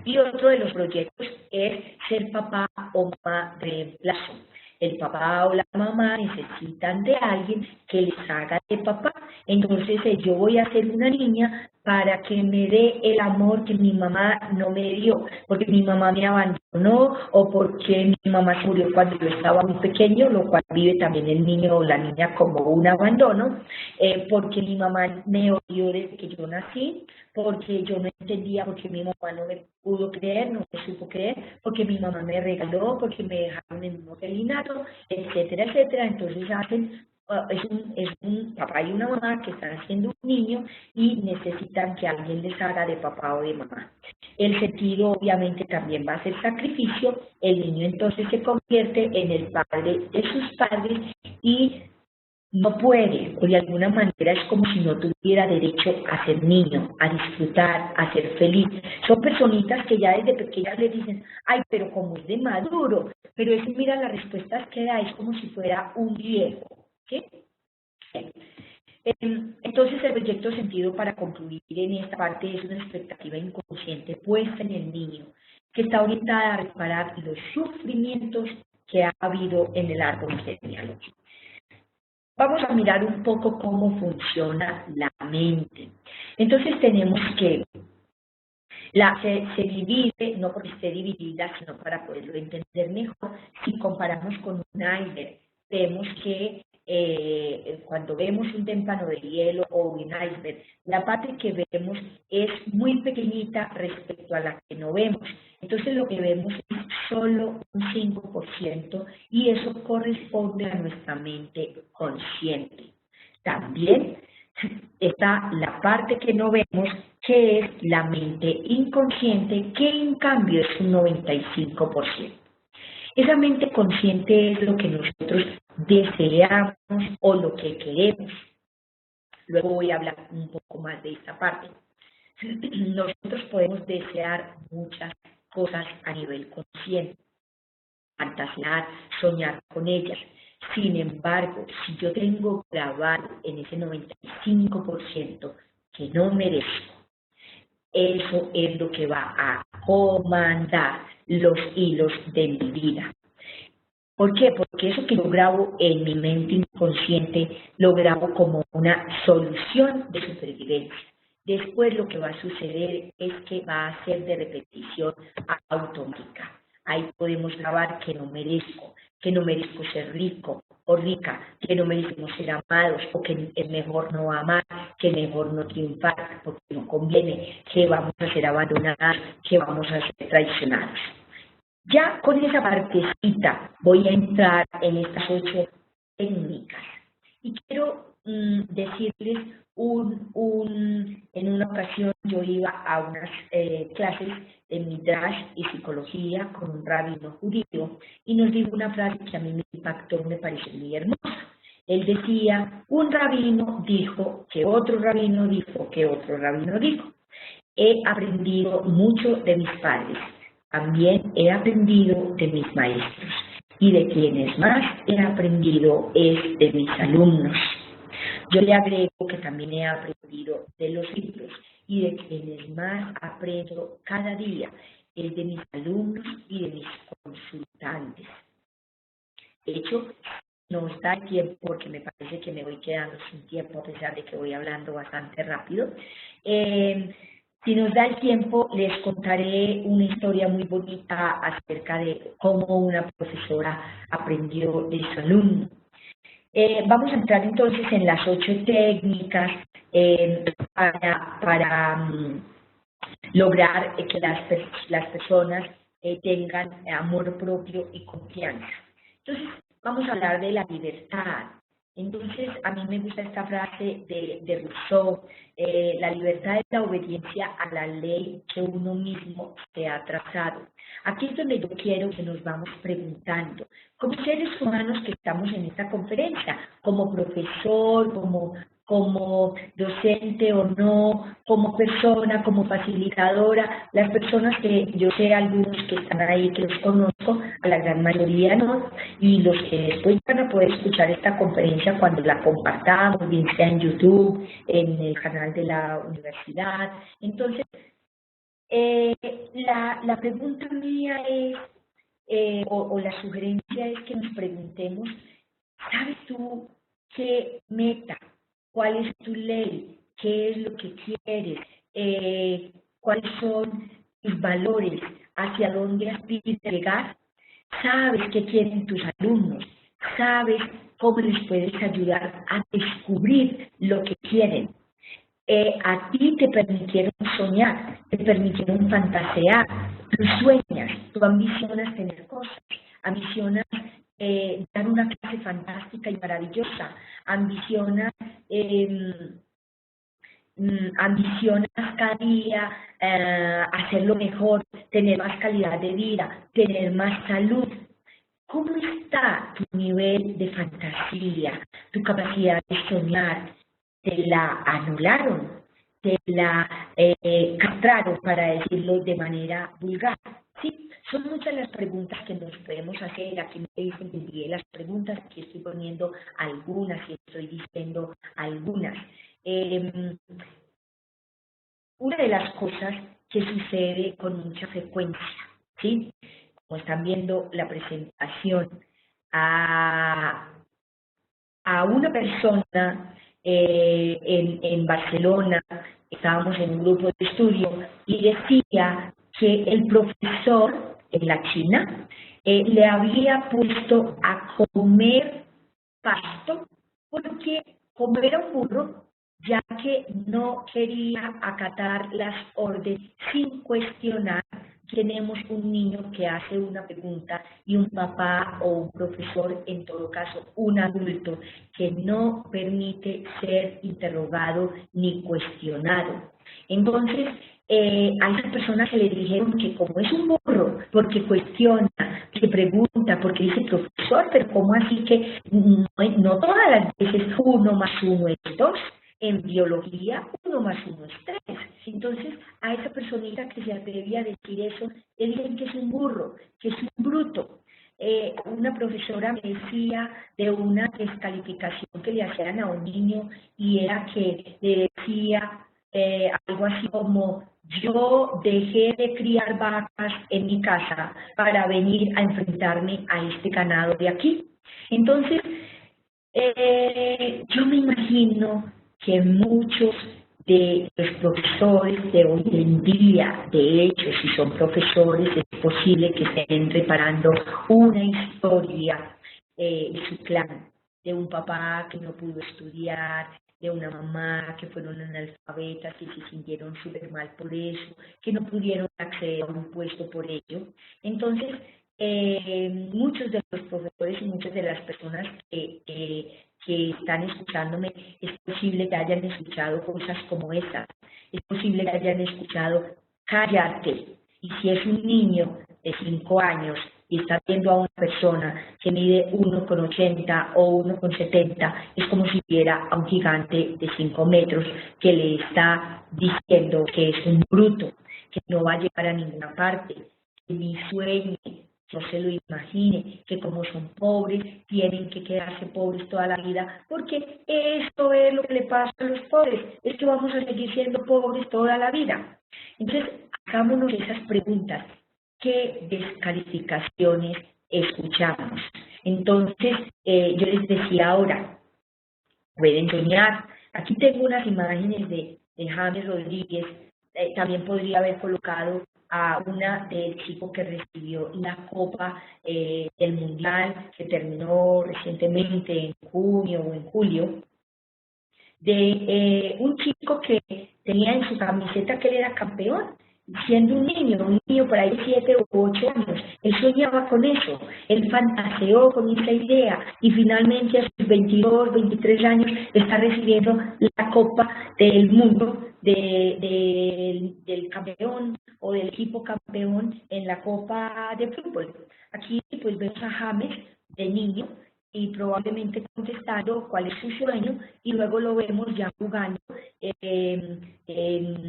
S2: Y otro de los proyectos es ser papá o mamá de reemplazo. El papá o la mamá necesitan de alguien que les haga de papá. Entonces yo voy a ser una niña para que me dé el amor que mi mamá no me dio, porque mi mamá me abandonó o porque mi mamá se murió cuando yo estaba muy pequeño, lo cual vive también el niño o la niña como un abandono, porque mi mamá me odió desde que yo nací, porque yo no entendía, porque mi mamá no me pudo creer, no me supo creer, porque mi mamá me regaló, porque me dejaron en un orfelinato, etcétera, etcétera. Entonces es un papá y una mamá que están haciendo un niño y necesitan que alguien les haga de papá o de mamá. El sentido obviamente también va a ser sacrificio, el niño entonces se convierte en el padre de sus padres y no puede, o de alguna manera es como si no tuviera derecho a ser niño, a disfrutar, a ser feliz. Son personitas que ya desde pequeñas le dicen, ay, pero como es de maduro, pero es, mira las respuestas que da, es como si fuera un viejo. ¿Sí? Entonces el proyecto sentido para concluir en esta parte es una expectativa inconsciente puesta en el niño, que está orientada a reparar los sufrimientos que ha habido en el árbol genealógico. Vamos a mirar un poco cómo funciona la mente. Entonces tenemos que se divide, no porque esté dividida, sino para poderlo entender mejor. Si comparamos con un iceberg, vemos que cuando vemos un témpano de hielo o un iceberg, la parte que vemos es muy pequeñita respecto a la que no vemos. Entonces lo que vemos es solo un 5% y eso corresponde a nuestra mente consciente. También está la parte que no vemos, que es la mente inconsciente, que en cambio es un 95%. Esa mente consciente es lo que nosotros deseamos o lo que queremos. Luego voy a hablar un poco más de esta parte. Nosotros podemos desear muchas cosas a nivel consciente, fantasear, soñar con ellas. Sin embargo, si yo tengo grabado en ese 95% que no merezco, eso es lo que va a comandar los hilos de mi vida. ¿Por qué? Porque eso que yo grabo en mi mente inconsciente, lo grabo como una solución de supervivencia. Después lo que va a suceder es que va a ser de repetición automática. Ahí podemos grabar que no merezco ser rico o rica, que no merecemos ser amados, o que es mejor no amar, que mejor no triunfar, porque no conviene, que vamos a ser abandonados, que vamos a ser traicionados. Ya con esa partecita voy a entrar en estas 8 técnicas. Y quiero decirles, en una ocasión yo iba a unas clases de Midrash y psicología con un rabino judío y nos dijo una frase que a mí me impactó, me pareció muy hermosa. Él decía, un rabino dijo que otro rabino dijo que otro rabino dijo. He aprendido mucho de mis padres, también he aprendido de mis maestros y de quienes más he aprendido es de mis alumnos. Yo le agrego que también he aprendido de los libros y de quienes más aprendo cada día es de mis alumnos y de mis consultantes. De hecho, nos da tiempo, porque me parece que me voy quedando sin tiempo a pesar de que voy hablando bastante rápido. Si nos da el tiempo, les contaré una historia muy bonita acerca de cómo una profesora aprendió de su alumno. Vamos a entrar entonces en las 8 técnicas para lograr que las personas tengan amor propio y confianza. Entonces, vamos a hablar de la libertad. Entonces, a mí me gusta esta frase de Rousseau, la libertad es la obediencia a la ley que uno mismo se ha trazado. Aquí es donde yo quiero que nos vamos preguntando, como seres humanos que estamos en esta conferencia, como profesor, como docente o no, como persona, como facilitadora, las personas que yo sé, algunos que están ahí, que los conozco, a la gran mayoría no, y los que después van a poder escuchar esta conferencia cuando la compartamos, bien sea en YouTube, en el canal de la universidad. Entonces, la pregunta mía es, o la sugerencia es que nos preguntemos, ¿sabes tú qué meta? ¿Cuál es tu ley? ¿Qué es lo que quieres? ¿Cuáles son tus valores? ¿Hacia dónde aspiras llegar? ¿Sabes qué quieren tus alumnos? ¿Sabes cómo les puedes ayudar a descubrir lo que quieren? A ti te permitieron soñar, te permitieron fantasear, tú sueñas, tú ambicionas tener cosas, ambicionas dar una clase fantástica y maravillosa, ambicionas cada día hacerlo mejor, tener más calidad de vida, tener más salud. ¿Cómo está tu nivel de fantasía, tu capacidad de soñar? ¿Te la anularon? ¿Te la castraron, para decirlo de manera vulgar? Sí, son muchas las preguntas que nos podemos hacer. Aquí me dicen que envié las preguntas, aquí estoy poniendo algunas y estoy diciendo algunas. Una de las cosas que sucede con mucha frecuencia, ¿sí? Como están viendo la presentación, a una persona en Barcelona, estábamos en un grupo de estudio y decía que el profesor en la China le había puesto a comer pasto porque comer a un burro, ya que no quería acatar las órdenes sin cuestionar. Tenemos un niño que hace una pregunta y un papá o un profesor, en todo caso un adulto, que no permite ser interrogado ni cuestionado. Entonces, a esas personas se les dijeron que como es un burro, porque cuestiona, que pregunta, porque dice profesor, pero ¿cómo así que no todas las veces 1 más 1 es 2? En biología, 1 más 1 es 3. Entonces, a esa personita que se atrevía a decir eso, le dicen que es un burro, que es un bruto. Una profesora me decía de una descalificación que le hacían a un niño y era que le decía algo así como, yo dejé de criar vacas en mi casa para venir a enfrentarme a este ganado de aquí. Entonces, yo me imagino que muchos de los profesores de hoy en día, de hecho, si son profesores, es posible que estén reparando una historia en su clan, de un papá que no pudo estudiar, de una mamá que fueron analfabetas y se sintieron súper mal por eso, que no pudieron acceder a un puesto por ello. Entonces, muchos de los profesores y muchas de las personas que están escuchándome, es posible que hayan escuchado cosas como estas, es posible que hayan escuchado cállate, y si es un niño de 5 años y está viendo a una persona que mide 1,80 o 1,70, es como si viera a un gigante de 5 metros que le está diciendo que es un bruto, que no va a llegar a ninguna parte, que ni sueñe, no se lo imagine, que como son pobres, tienen que quedarse pobres toda la vida, porque esto es lo que le pasa a los pobres, es que vamos a seguir siendo pobres toda la vida. Entonces, hagámonos esas preguntas. ¿Qué descalificaciones escuchamos? Entonces, yo les decía ahora, pueden soñar. Aquí tengo unas imágenes de James Rodríguez, también podría haber colocado a una del chico que recibió la Copa del Mundial, que terminó recientemente en junio o en julio, de un chico que tenía en su camiseta que él era campeón, siendo un niño por ahí 7 u 8 años, él soñaba con eso, él fantaseó con esa idea y finalmente a sus 22, 23 años está recibiendo la Copa del Mundo del campeón o del equipo campeón en la Copa de Fútbol. Aquí pues vemos a James de niño y probablemente contestando cuál es su sueño, y luego lo vemos ya jugando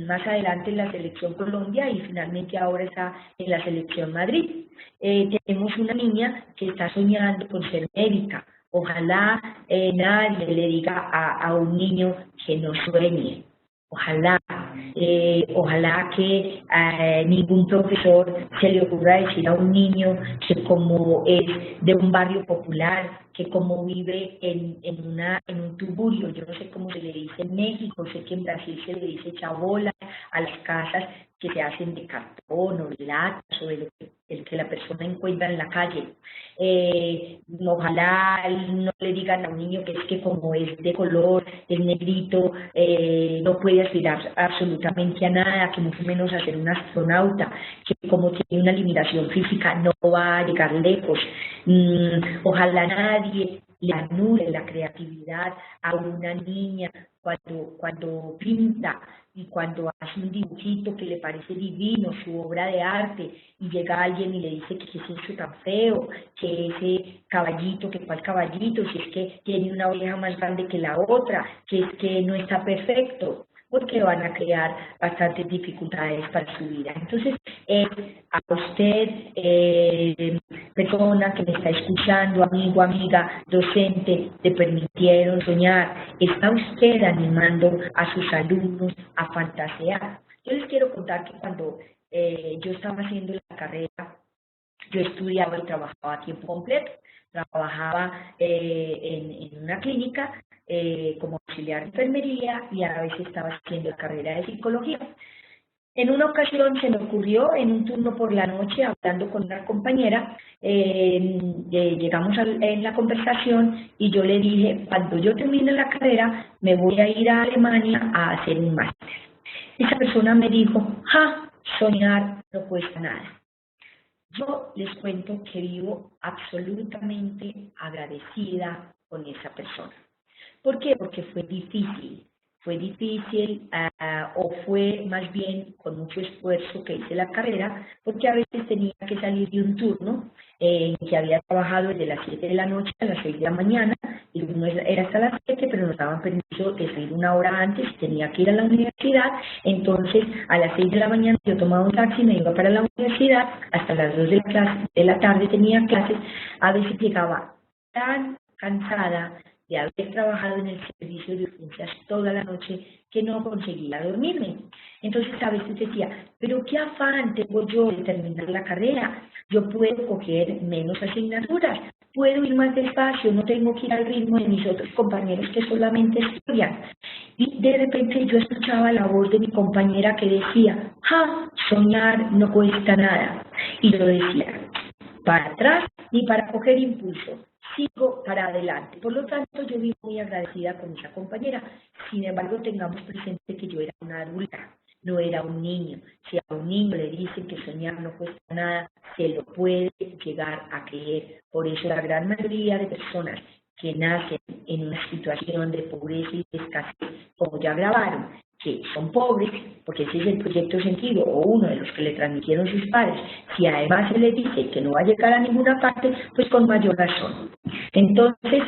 S2: más adelante en la selección Colombia y finalmente ahora está en la selección Madrid. Tenemos una niña que está soñando con ser médica. Ojalá nadie le diga a un niño que no sueñe. Ojalá que ningún profesor se le ocurra decir a un niño que como es de un barrio popular, que como vive en un tuburio, yo no sé cómo se le dice en México, sé que en Brasil se le dice chabola a las casas que se hacen de cartón o de latas o de el que la persona encuentra en la calle. Ojalá no le digan a un niño que es que como es de color, es negrito, no puede aspirar absolutamente a nada, que mucho menos a ser un astronauta, que como tiene una limitación física no va a llegar lejos. Ojalá nadie le anule la creatividad a una niña cuando pinta y cuando hace un dibujito que le parece divino, su obra de arte, y llega alguien y le dice que es eso tan feo, que ese caballito, que cuál caballito, si es que tiene una oreja más grande que la otra, que es que no está perfecto, porque van a crear bastantes dificultades para su vida. Entonces, a usted, persona que me está escuchando, amigo, amiga, docente, te permitieron soñar, ¿está usted animando a sus alumnos a fantasear? Yo les quiero contar que cuando yo estaba haciendo la carrera, yo estudiaba y trabajaba a tiempo completo. Trabajaba en una clínica como auxiliar de enfermería y a veces estaba haciendo la carrera de psicología. En una ocasión se me ocurrió, en un turno por la noche, hablando con una compañera, llegamos en la conversación y yo le dije, cuando yo termine la carrera, me voy a ir a Alemania a hacer un máster. Esa persona me dijo, soñar no cuesta nada. Yo les cuento que vivo absolutamente agradecida con esa persona. ¿Por qué? Porque fue difícil o fue más bien con mucho esfuerzo que hice la carrera, porque a veces tenía que salir de un turno en que había trabajado desde las 7 de la noche a las 6 de la mañana, y no era hasta las 7, pero nos daban permiso de salir una hora antes, tenía que ir a la universidad. Entonces a las 6 de la mañana yo tomaba un taxi, me iba para la universidad, hasta las 2 de la tarde tenía clases, a veces llegaba tan cansada de haber trabajado en el servicio de urgencias toda la noche que no conseguía dormirme. Entonces a veces decía, pero qué afán tengo yo de terminar la carrera, yo puedo coger menos asignaturas, puedo ir más despacio, no tengo que ir al ritmo de mis otros compañeros que solamente estudian. Y de repente yo escuchaba la voz de mi compañera que decía, soñar no cuesta nada. Y yo decía, para atrás ni para coger impulso, sigo para adelante. Por lo tanto, yo vivo muy agradecida con esa compañera. Sin embargo, tengamos presente que yo era una adulta, no era un niño. Si a un niño le dicen que soñar no cuesta nada, se lo puede llegar a creer. Por eso la gran mayoría de personas que nacen en una situación de pobreza y de escasez, como ya grabaron, que son pobres, porque ese es el proyecto sentido, o uno de los que le transmitieron sus padres, si además se les dice que no va a llegar a ninguna parte, pues con mayor razón. Entonces,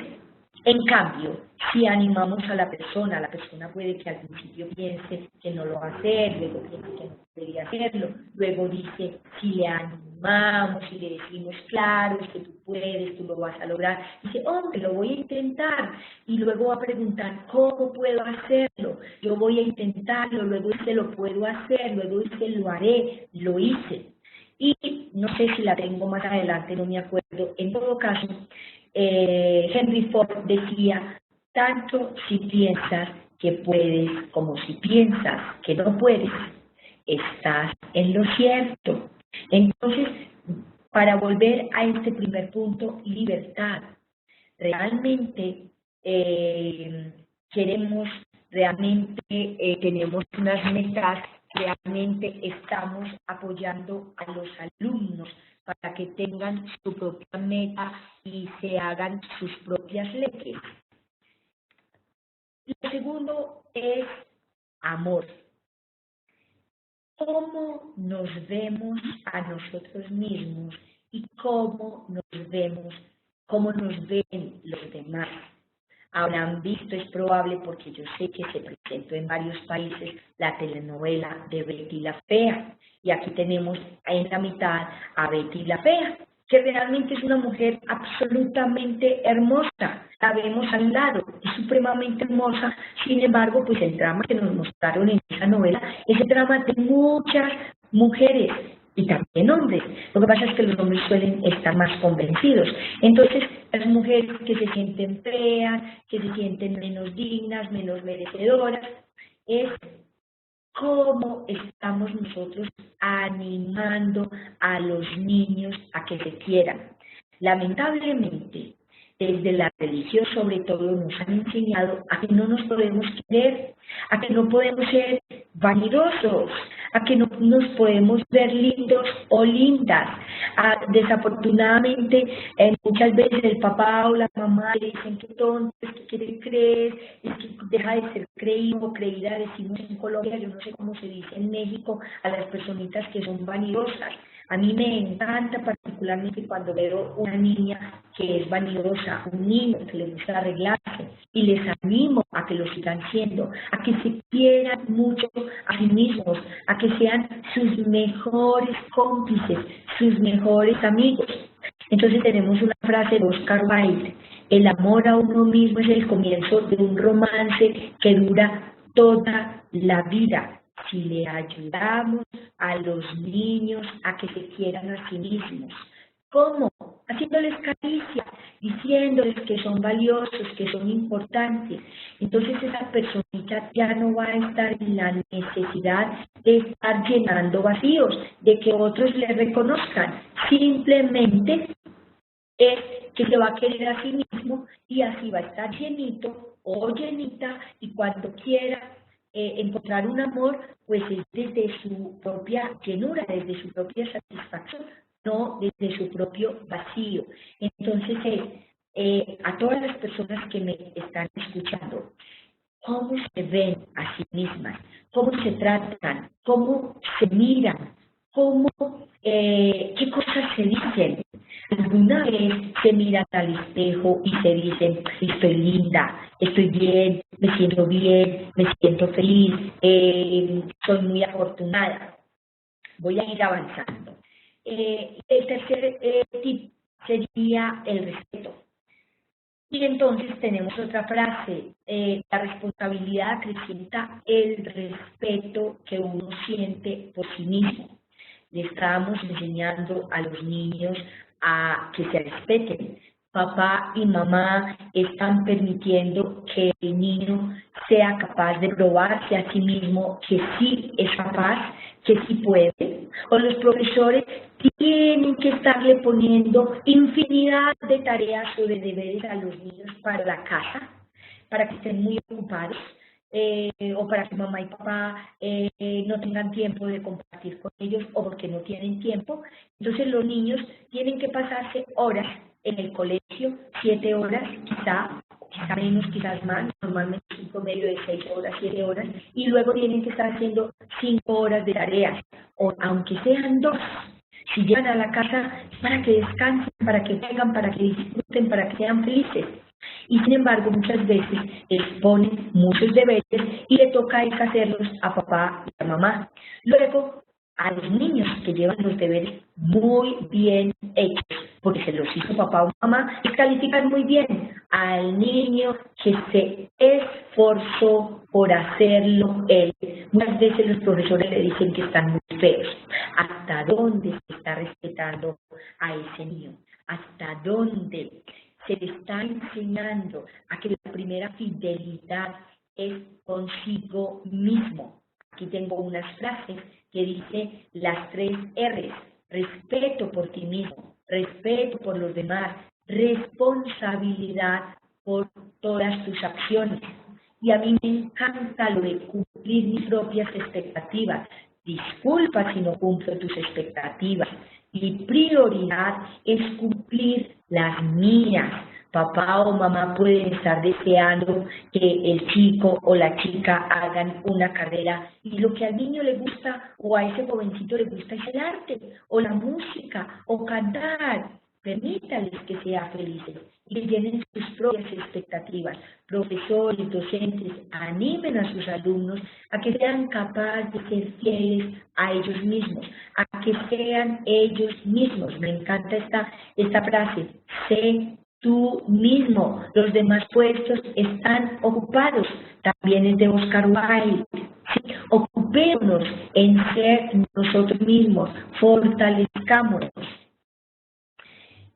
S2: en cambio, si animamos a la persona puede que al principio piense que no lo va a hacer, luego piense que no debería hacerlo, luego dice, si le animamos, si le decimos, claro, es que tú puedes, tú lo vas a lograr, dice, hombre, lo voy a intentar, y luego va a preguntar, ¿cómo puedo hacerlo? Yo voy a intentarlo, luego dice, lo puedo hacer, luego dice, lo haré, lo hice. Y no sé si la tengo más adelante, no me acuerdo, en todo caso, Henry Ford decía, tanto si piensas que puedes como si piensas que no puedes, estás en lo cierto. Entonces, para volver a este primer punto, libertad. Realmente tenemos unas metas, realmente estamos apoyando a los alumnos para que tengan su propia meta y se hagan sus propias leyes. Lo segundo es amor. ¿Cómo nos vemos a nosotros mismos y cómo nos ven los demás? Habrán visto, es probable, porque yo sé que se presentó en varios países, la telenovela de Betty la Fea. Y aquí tenemos en la mitad a Betty la Fea, que realmente es una mujer absolutamente hermosa. La vemos al lado, es supremamente hermosa. Sin embargo, pues el drama que nos mostraron en esa novela es el drama de muchas mujeres y también hombres. Lo que pasa es que los hombres suelen estar más convencidos. Entonces, las mujeres que se sienten feas, que se sienten menos dignas, menos merecedoras, es cómo estamos nosotros animando a los niños a que se quieran. Lamentablemente, desde la religión sobre todo nos han enseñado a que no nos podemos querer, a que no podemos ser vanidosos, a que no nos podemos ver lindos o lindas. Desafortunadamente, muchas veces el papá o la mamá le dicen que tonto, es que quiere creer, es que deja de ser creído o creída, decimos en Colombia, yo no sé cómo se dice en México, a las personitas que son vanidosas. A mí me encanta particularmente cuando veo una niña que es vanidosa, un niño que le gusta arreglarse, y les animo a que lo sigan siendo, a que se quieran mucho a sí mismos, a que sean sus mejores cómplices, sus mejores amigos. Entonces tenemos una frase de Oscar Wilde: el amor a uno mismo es el comienzo de un romance que dura toda la vida. Si le ayudamos a los niños a que se quieran a sí mismos. ¿Cómo? Haciéndoles caricia, diciéndoles que son valiosos, que son importantes. Entonces esa personita ya no va a estar en la necesidad de estar llenando vacíos, de que otros le reconozcan. Simplemente es que se va a querer a sí mismo y así va a estar llenito o llenita, y cuando quiera encontrar un amor, pues es desde su propia llenura, desde su propia satisfacción, no desde su propio vacío. Entonces, a todas las personas que me están escuchando, ¿cómo se ven a sí mismas? ¿Cómo se tratan? ¿Cómo se miran? ¿Qué cosas se dicen? ¿Alguna vez se miran al espejo y se dicen, estoy linda, estoy bien, me siento feliz, soy muy afortunada? Voy a ir avanzando. El tercer tip sería el respeto. Y entonces tenemos otra frase, la responsabilidad acrecienta el respeto que uno siente por sí mismo. Le estamos enseñando a los niños a que se respeten. Papá y mamá están permitiendo que el niño sea capaz de probarse a sí mismo que sí es capaz, que sí puede. O los profesores tienen que estarle poniendo infinidad de tareas o de deberes a los niños para la casa, para que estén muy ocupados. O para que mamá y papá no tengan tiempo de compartir con ellos o porque no tienen tiempo. Entonces los niños tienen que pasarse horas en el colegio, 7 horas, quizá menos, quizás más, normalmente es un promedio de 6 horas, 7 horas, y luego tienen que estar haciendo 5 horas de tareas, o aunque sean 2. Si llegan a la casa, para que descansen, para que jueguen, para que disfruten, para que sean felices. Y sin embargo, muchas veces les ponen muchos deberes y le toca a ellos hacerlos a papá y a mamá. Luego, a los niños que llevan los deberes muy bien hechos, porque se los hizo papá o mamá, les califican muy bien. Al niño que se esforzó por hacerlo él, muchas veces los profesores le dicen que están muy feos. ¿Hasta dónde se está respetando a ese niño? ¿Hasta dónde se le está enseñando a que la primera fidelidad es consigo mismo? Aquí tengo unas frases que dice las 3 R's: respeto por ti mismo, respeto por los demás, responsabilidad por todas tus acciones. Y a mí me encanta lo de cumplir mis propias expectativas. Disculpa si no cumplo tus expectativas. Mi prioridad es cumplir las mías. Papá o mamá pueden estar deseando que el chico o la chica hagan una carrera y lo que al niño le gusta o a ese jovencito le gusta es el arte o la música o cantar. Permítales que sean felices y que llenen sus propias expectativas. Profesores, docentes, animen a sus alumnos a que sean capaces de ser fieles a ellos mismos, a que sean ellos mismos. Me encanta esta frase: sé tú mismo, los demás puestos están ocupados. También es de Oscar Wilde. ¿Sí? Ocupémonos en ser nosotros mismos, fortalezcámonos.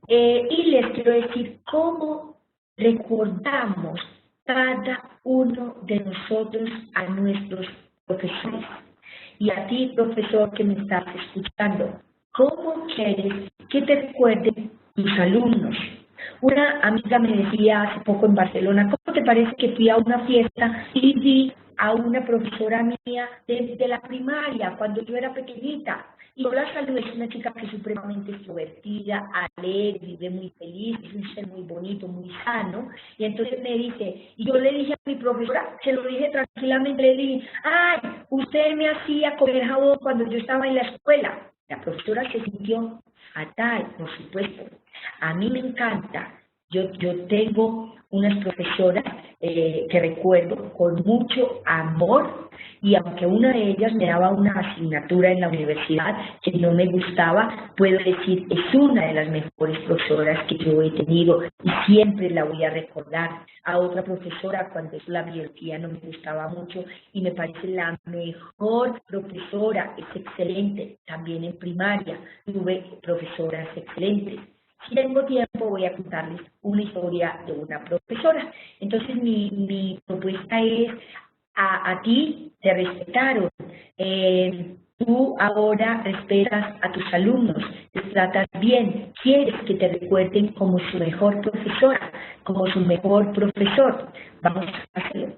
S2: Y les quiero decir cómo recordamos cada uno de nosotros a nuestros profesores. Y a ti, profesor, que me estás escuchando, ¿cómo quieres que te recuerden tus alumnos? Una amiga me decía hace poco en Barcelona: ¿cómo te parece que fui a una fiesta y vi a una profesora mía desde la primaria, cuando yo era pequeñita? Y yo la saludé, es una chica que es supremamente extrovertida, alegre, vive muy feliz, es un ser muy bonito, muy sano. Y entonces me dice, y yo le dije a mi profesora, se lo dije tranquilamente, le dije: ay, usted me hacía comer jabón cuando yo estaba en la escuela. La profesora se sintió fatal, por supuesto. A mí me encanta. Yo tengo unas profesoras que recuerdo con mucho amor, y aunque una de ellas me daba una asignatura en la universidad que no me gustaba, puedo decir es una de las mejores profesoras que yo he tenido y siempre la voy a recordar. A otra profesora, cuando es la biología, no me gustaba mucho y me parece la mejor profesora, es excelente. También en primaria tuve profesoras excelentes. Si tengo tiempo, voy a contarles una historia de una profesora. Entonces, mi propuesta es: a ti te respetaron, tú ahora respetas a tus alumnos, te tratas bien, quieres que te recuerden como su mejor profesora, como su mejor profesor. Vamos a hacerlo.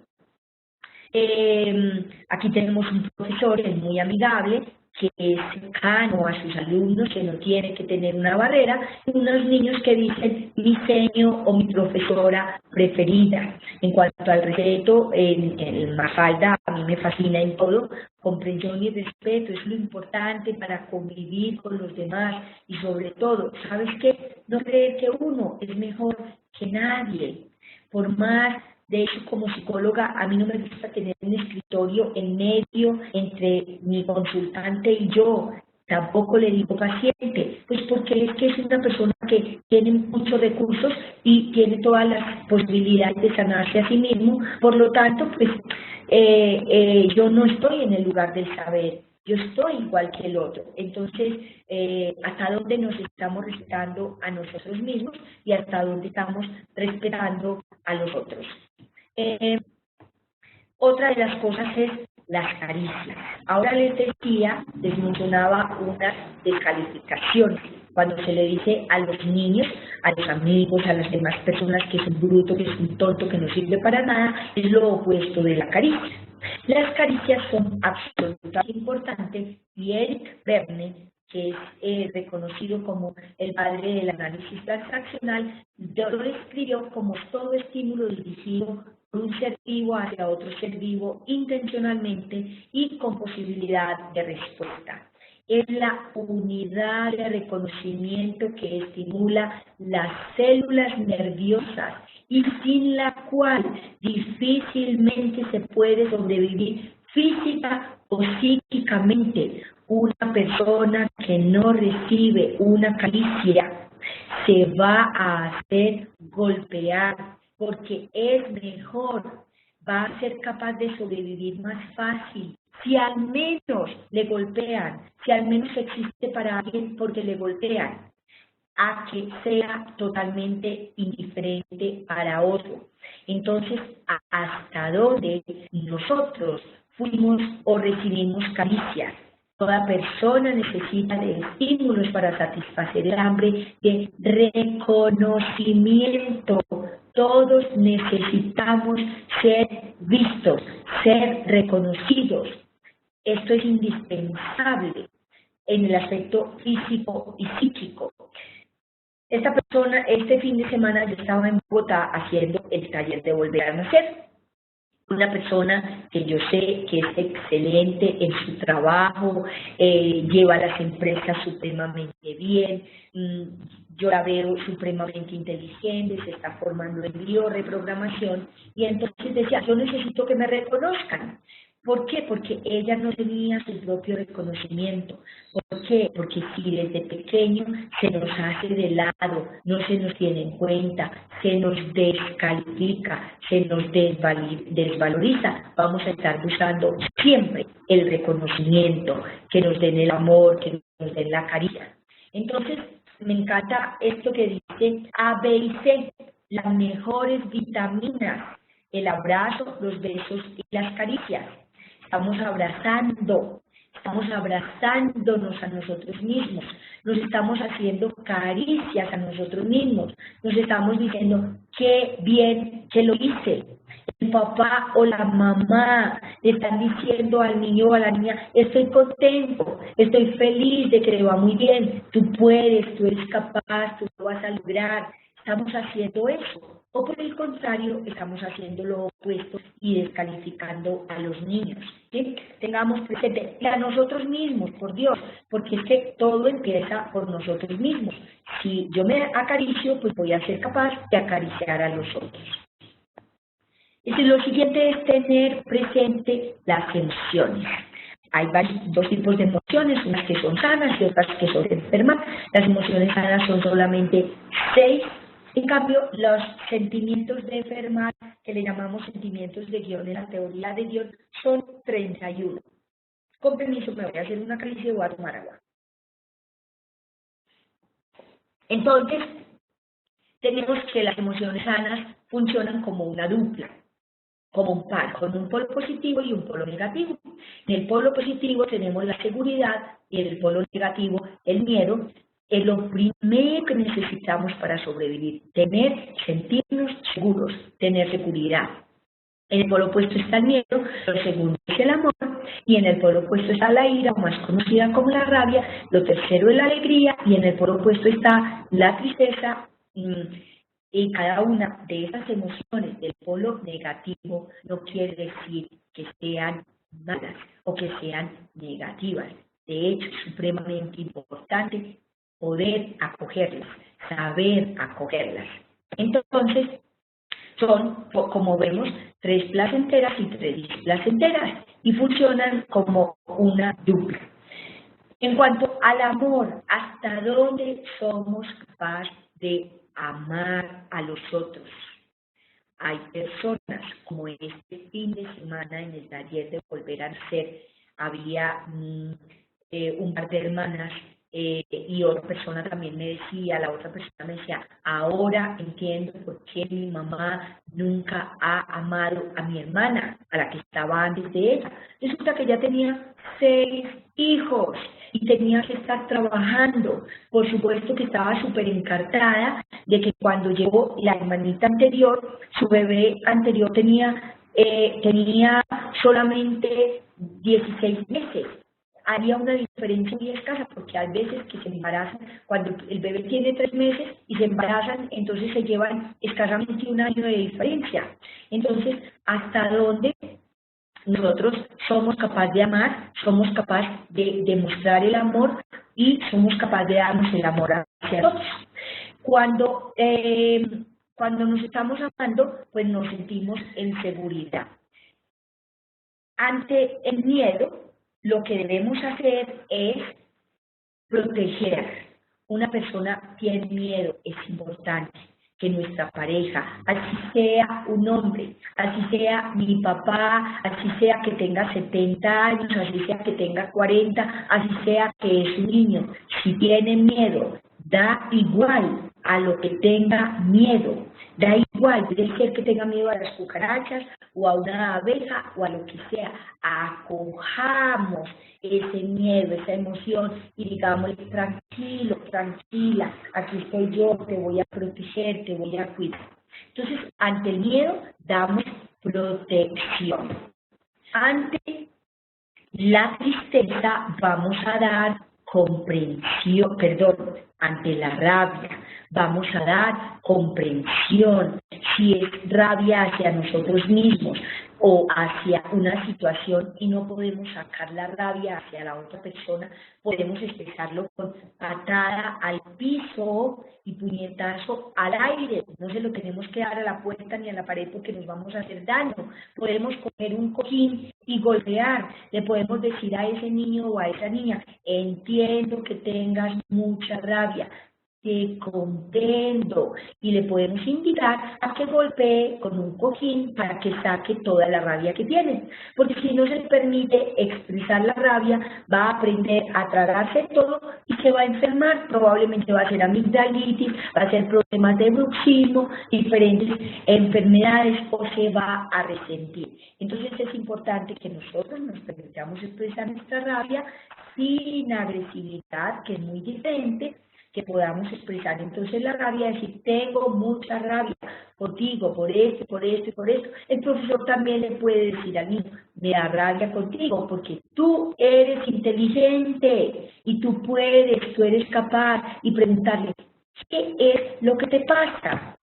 S2: Aquí tenemos un profesor que es muy amigable, que es cercano a sus alumnos, que no tiene que tener una barrera, y unos niños que dicen mi seño o mi profesora preferida. En cuanto al respeto, en Mafalda a mí me fascina en todo: comprensión y respeto es lo importante para convivir con los demás, y sobre todo, ¿sabes qué? No creer que uno es mejor que nadie. Por más, de hecho, como psicóloga, a mí no me gusta tener un escritorio en medio entre mi consultante y yo. Tampoco le digo paciente, pues porque es que es una persona que tiene muchos recursos y tiene todas las posibilidades de sanarse a sí mismo, por lo tanto, pues yo no estoy en el lugar del saber, yo estoy igual que el otro. Entonces, hasta dónde nos estamos respetando a nosotros mismos y hasta dónde estamos respetando a los otros. Otra de las cosas es las caricias. Ahora les decía, les mencionaba unas descalificaciones. Cuando se le dice a los niños, a los amigos, a las demás personas que es un bruto, que es un tonto, que no sirve para nada, es lo opuesto de la caricia. Las caricias son absolutamente importantes y Eric Berne, que es reconocido como el padre del análisis transaccional, lo describió como todo estímulo dirigido por un ser vivo hacia otro ser vivo intencionalmente y con posibilidad de respuesta. Es la unidad de reconocimiento que estimula las células nerviosas y sin la cual difícilmente se puede sobrevivir física o psíquicamente. Una persona que no recibe una caricia se va a hacer golpear porque es mejor, va a ser capaz de sobrevivir más fácil. Si al menos le golpean, si al menos existe para alguien porque le golpean, a que sea totalmente indiferente para otro. Entonces, ¿hasta dónde nosotros fuimos o recibimos caricias? Toda persona necesita de estímulos para satisfacer el hambre de reconocimiento. Todos necesitamos ser vistos, ser reconocidos. Esto es indispensable en el aspecto físico y psíquico. Esta persona, este fin de semana yo estaba en Bogotá haciendo el taller de Volver a Nacer. Una persona que yo sé que es excelente en su trabajo, lleva a las empresas supremamente bien, yo la veo supremamente inteligente, se está formando en bioreprogramación, y entonces decía, yo necesito que me reconozcan. ¿Por qué? Porque ella no tenía su propio reconocimiento. ¿Por qué? Porque si desde pequeño se nos hace de lado, no se nos tiene en cuenta, se nos descalifica, se nos desvaloriza, vamos a estar buscando siempre el reconocimiento, que nos den el amor, que nos den la caricia. Entonces, me encanta esto que dice A, B y C, las mejores vitaminas, el abrazo, los besos y las caricias. Estamos abrazándonos a nosotros mismos, nos estamos haciendo caricias a nosotros mismos, nos estamos diciendo qué bien que lo hice. El papá o la mamá le están diciendo al niño o a la niña, estoy contento, estoy feliz de que le va muy bien, tú puedes, tú eres capaz, tú lo vas a lograr. Estamos haciendo eso. O por el contrario, estamos haciendo lo opuesto y descalificando a los niños. ¿Sí? Tengamos presente, y a nosotros mismos, por Dios, porque es que todo empieza por nosotros mismos. Si yo me acaricio, pues voy a ser capaz de acariciar a los otros. Y lo siguiente es tener presente las emociones. Hay dos tipos de emociones, unas que son sanas y otras que son enfermas. Las emociones sanas son solamente 6. En cambio, los sentimientos de enfermar, que le llamamos sentimientos de guión en la teoría de guión, son 31. Con permiso, me voy a hacer una caricia y voy a tomar agua. Entonces, tenemos que las emociones sanas funcionan como una dupla, como un par, con un polo positivo y un polo negativo. En el polo positivo tenemos la seguridad y en el polo negativo el miedo. Es lo primero que necesitamos para sobrevivir, sentirnos seguros, tener seguridad. En el polo opuesto está el miedo, lo segundo es el amor, y en el polo opuesto está la ira, o más conocida como la rabia, lo tercero es la alegría, y en el polo opuesto está la tristeza, y cada una de esas emociones del polo negativo no quiere decir que sean malas o que sean negativas. De hecho, es supremamente importante poder acogerlas, saber acogerlas. Entonces, son, como vemos, 3 placenteras y 3 displacenteras y funcionan como una dupla. En cuanto al amor, ¿hasta dónde somos capaces de amar a los otros? Hay personas, como este fin de semana en el taller de Volver a Ser, había un par de hermanas y otra persona también me decía, la otra persona me decía, ahora entiendo por qué mi mamá nunca ha amado a mi hermana, a la que estaba antes de ella. Resulta que ella tenía 6 hijos y tenía que estar trabajando. Por supuesto que estaba súper encartada de que cuando llegó la hermanita anterior, su bebé anterior tenía solamente 16 meses. Había una diferencia muy escasa porque hay veces que se embarazan, cuando el bebé tiene 3 meses y se embarazan, entonces se llevan escasamente 1 año de diferencia. Entonces, ¿hasta dónde nosotros somos capaces de amar, somos capaces de demostrar el amor y somos capaces de darnos el amor hacia nosotros? Cuando nos estamos amando, pues nos sentimos en seguridad. Ante el miedo, lo que debemos hacer es proteger. Una persona tiene miedo, es importante que nuestra pareja, así sea un hombre, así sea mi papá, así sea que tenga 70 años, así sea que tenga 40, así sea que es un niño, si tiene miedo, da igual a lo que tenga miedo, da igual, puede ser que tenga miedo a las cucarachas o a una abeja o a lo que sea, acojamos ese miedo, esa emoción y digamos, tranquilo, tranquila, aquí estoy yo, te voy a proteger, te voy a cuidar. Entonces, ante el miedo damos protección. Ante la tristeza vamos a dar comprensión, perdón, ante la rabia vamos a dar comprensión. Si es rabia hacia nosotros mismos o hacia una situación y no podemos sacar la rabia hacia la otra persona, podemos expresarlo con patada al piso y puñetazo al aire. No se lo tenemos que dar a la puerta ni a la pared porque nos vamos a hacer daño. Podemos coger un cojín y golpear. Le podemos decir a ese niño o a esa niña, entiendo que tengas mucha rabia, te comprendo, y le podemos invitar a que golpee con un cojín para que saque toda la rabia que tiene, porque si no se le permite expresar la rabia, va a aprender a tragarse todo y se va a enfermar, probablemente va a ser amigdalitis, va a ser problemas de bruxismo, diferentes enfermedades o se va a resentir. Entonces es importante que nosotros nos permitamos expresar nuestra rabia sin agresividad, que es muy diferente, que podamos expresar entonces la rabia, decir, tengo mucha rabia contigo, por esto, por esto y por esto. El profesor también le puede decir al niño, me da rabia contigo, porque tú eres inteligente y tú puedes, tú eres capaz, y preguntarle, ¿qué es lo que te pasa?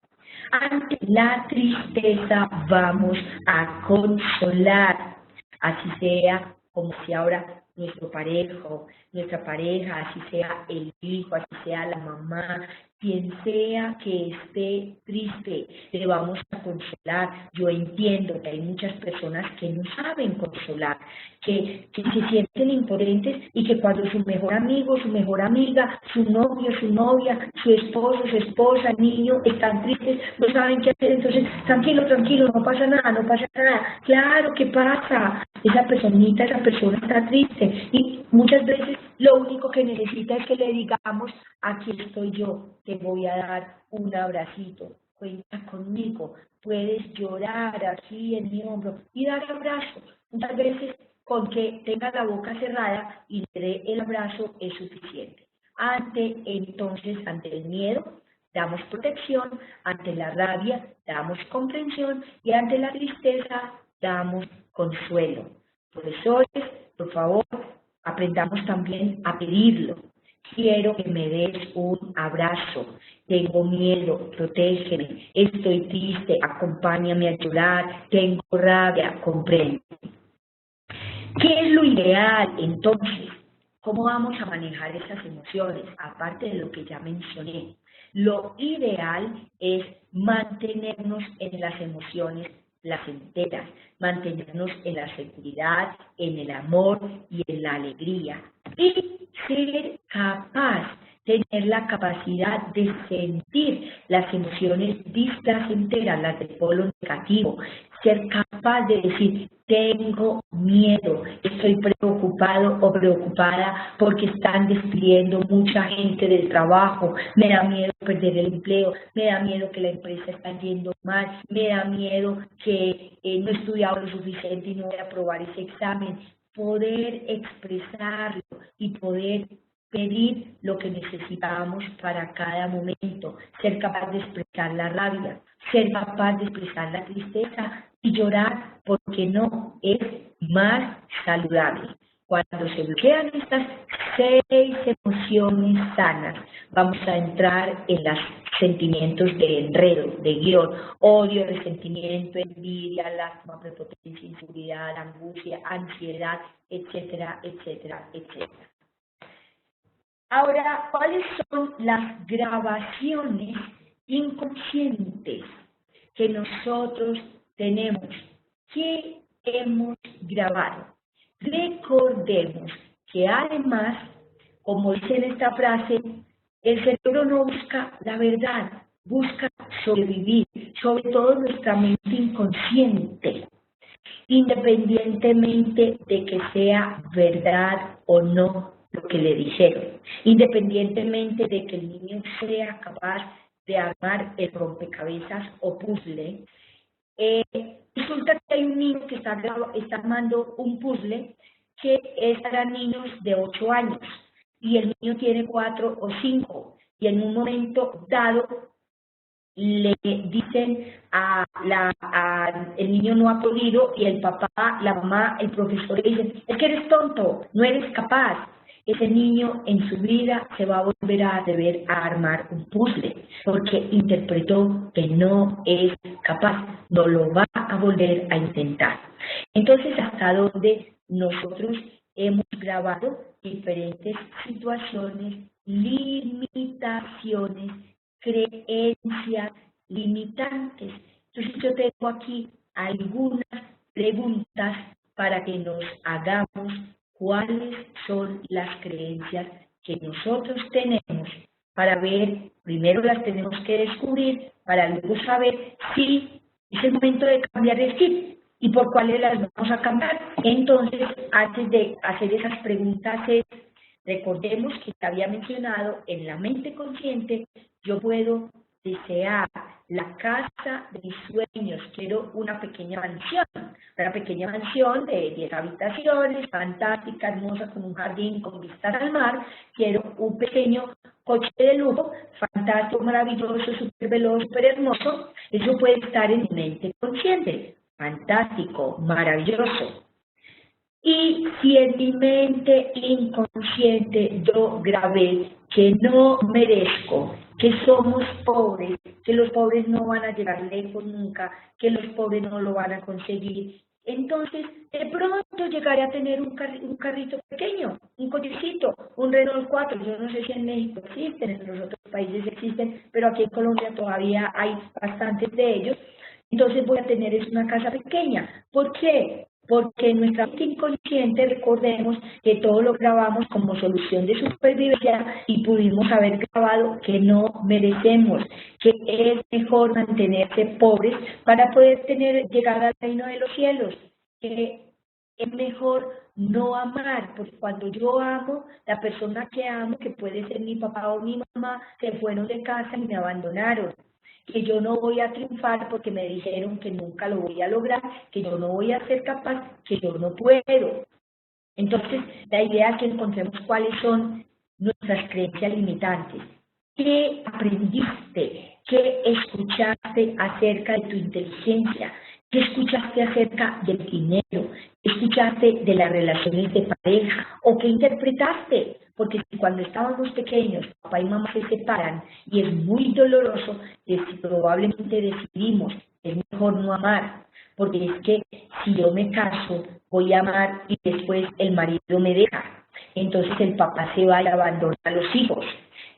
S2: Ante la tristeza vamos a consolar, así sea como si ahora nuestra pareja, así sea el hijo, así sea la mamá, quien sea que esté triste, le vamos a consolar. Yo entiendo que hay muchas personas que no saben consolar, que se sienten impotentes y que cuando su mejor amigo, su mejor amiga, su novio, su novia, su esposo, su esposa, niño, están tristes, no saben qué hacer, entonces, tranquilo, tranquilo, no pasa nada, no pasa nada. Claro, ¿qué pasa? Esa personita, esa persona está triste y muchas veces lo único que necesita es que le digamos, aquí estoy yo, te voy a dar un abracito, cuenta conmigo, puedes llorar aquí en mi hombro y dar abrazo. Muchas veces con que tenga la boca cerrada y le dé el abrazo es suficiente. Ante el miedo, damos protección, ante la rabia, damos comprensión y ante la tristeza, damos consuelo. Profesores, por favor, aprendamos también a pedirlo. Quiero que me des un abrazo, tengo miedo, protégeme, estoy triste, acompáñame a llorar, tengo rabia, comprende. ¿Qué es lo ideal entonces? ¿Cómo vamos a manejar esas emociones? Aparte de lo que ya mencioné, lo ideal es mantenernos en las emociones placenteras, mantenernos en la seguridad, en el amor y en la alegría. Y ser capaz, tener la capacidad de sentir las emociones displacenteras, las del polo negativo, ser capaz de decir, tengo miedo, estoy preocupado o preocupada porque están despidiendo mucha gente del trabajo, me da miedo perder el empleo, me da miedo que la empresa está yendo mal, me da miedo que no he estudiado lo suficiente y no voy a aprobar ese examen. Poder expresarlo y poder pedir lo que necesitamos para cada momento, ser capaz de expresar la rabia, ser capaz de expresar la tristeza y llorar, porque no es más saludable. Cuando se bloquean estas 6 emociones sanas, vamos a entrar en los sentimientos de enredo, de guión, odio, resentimiento, envidia, lástima, prepotencia, inseguridad, angustia, ansiedad, etcétera, etcétera, etcétera. Ahora, ¿cuáles son las grabaciones inconscientes que nosotros tenemos? ¿Qué hemos grabado? Recordemos que además, como dice en esta frase, el cerebro no busca la verdad, busca sobrevivir, sobre todo nuestra mente inconsciente, independientemente de que sea verdad o no lo que le dijeron, independientemente de que el niño sea capaz de armar el rompecabezas o puzzle. Resulta que hay un niño que está armando un puzzle que es para niños de 8 años y el niño tiene 4 o 5 y en un momento dado le dicen el niño no ha podido y el papá, la mamá, el profesor le dicen, es que eres tonto, no eres capaz. Ese niño en su vida se va a volver a atrever a armar un puzzle porque interpretó que no es capaz, no lo va a volver a intentar. Entonces, hasta donde nosotros hemos grabado diferentes situaciones, limitaciones, creencias limitantes. Entonces, yo tengo aquí algunas preguntas para que nos hagamos cuáles son las creencias que nosotros tenemos para ver, primero las tenemos que descubrir, para luego saber si es el momento de cambiar el chip y por cuáles las vamos a cambiar. Entonces, antes de hacer esas preguntas, recordemos que te había mencionado, en la mente consciente, yo puedo desear la casa de mis sueños, quiero una pequeña mansión de 10 habitaciones, fantástica, hermosa, con un jardín, con vistas al mar, quiero un pequeño coche de lujo, fantástico, maravilloso, súper veloz, súper hermoso. Eso puede estar en mi mente consciente, fantástico, maravilloso. Y si en mi mente inconsciente yo grabé que no merezco, que somos pobres, que los pobres no van a llegar lejos nunca, que los pobres no lo van a conseguir, entonces de pronto llegaré a tener un carrito pequeño, un cochecito, un Renault 4, yo no sé si en México existen, en los otros países existen, pero aquí en Colombia todavía hay bastantes de ellos. Entonces voy a tener una casa pequeña. ¿Por qué? Porque en nuestra mente inconsciente, recordemos que todo lo grabamos como solución de supervivencia y pudimos haber grabado que no merecemos, que es mejor mantenerse pobres para poder llegar al reino de los cielos, que es mejor no amar, porque cuando yo amo, la persona que amo, que puede ser mi papá o mi mamá, se fueron de casa y me abandonaron, que yo no voy a triunfar porque me dijeron que nunca lo voy a lograr, que yo no voy a ser capaz, que yo no puedo. Entonces, la idea es que encontremos cuáles son nuestras creencias limitantes. ¿Qué aprendiste? ¿Qué escuchaste acerca de tu inteligencia? ¿Qué escuchaste acerca del dinero? ¿Qué escuchaste de las relaciones de pareja? ¿O qué interpretaste? Porque cuando estábamos pequeños, papá y mamá se separan y es muy doloroso, probablemente decidimos, es mejor no amar, porque es que si yo me caso, voy a amar y después el marido me deja. Entonces el papá se va y abandona a los hijos.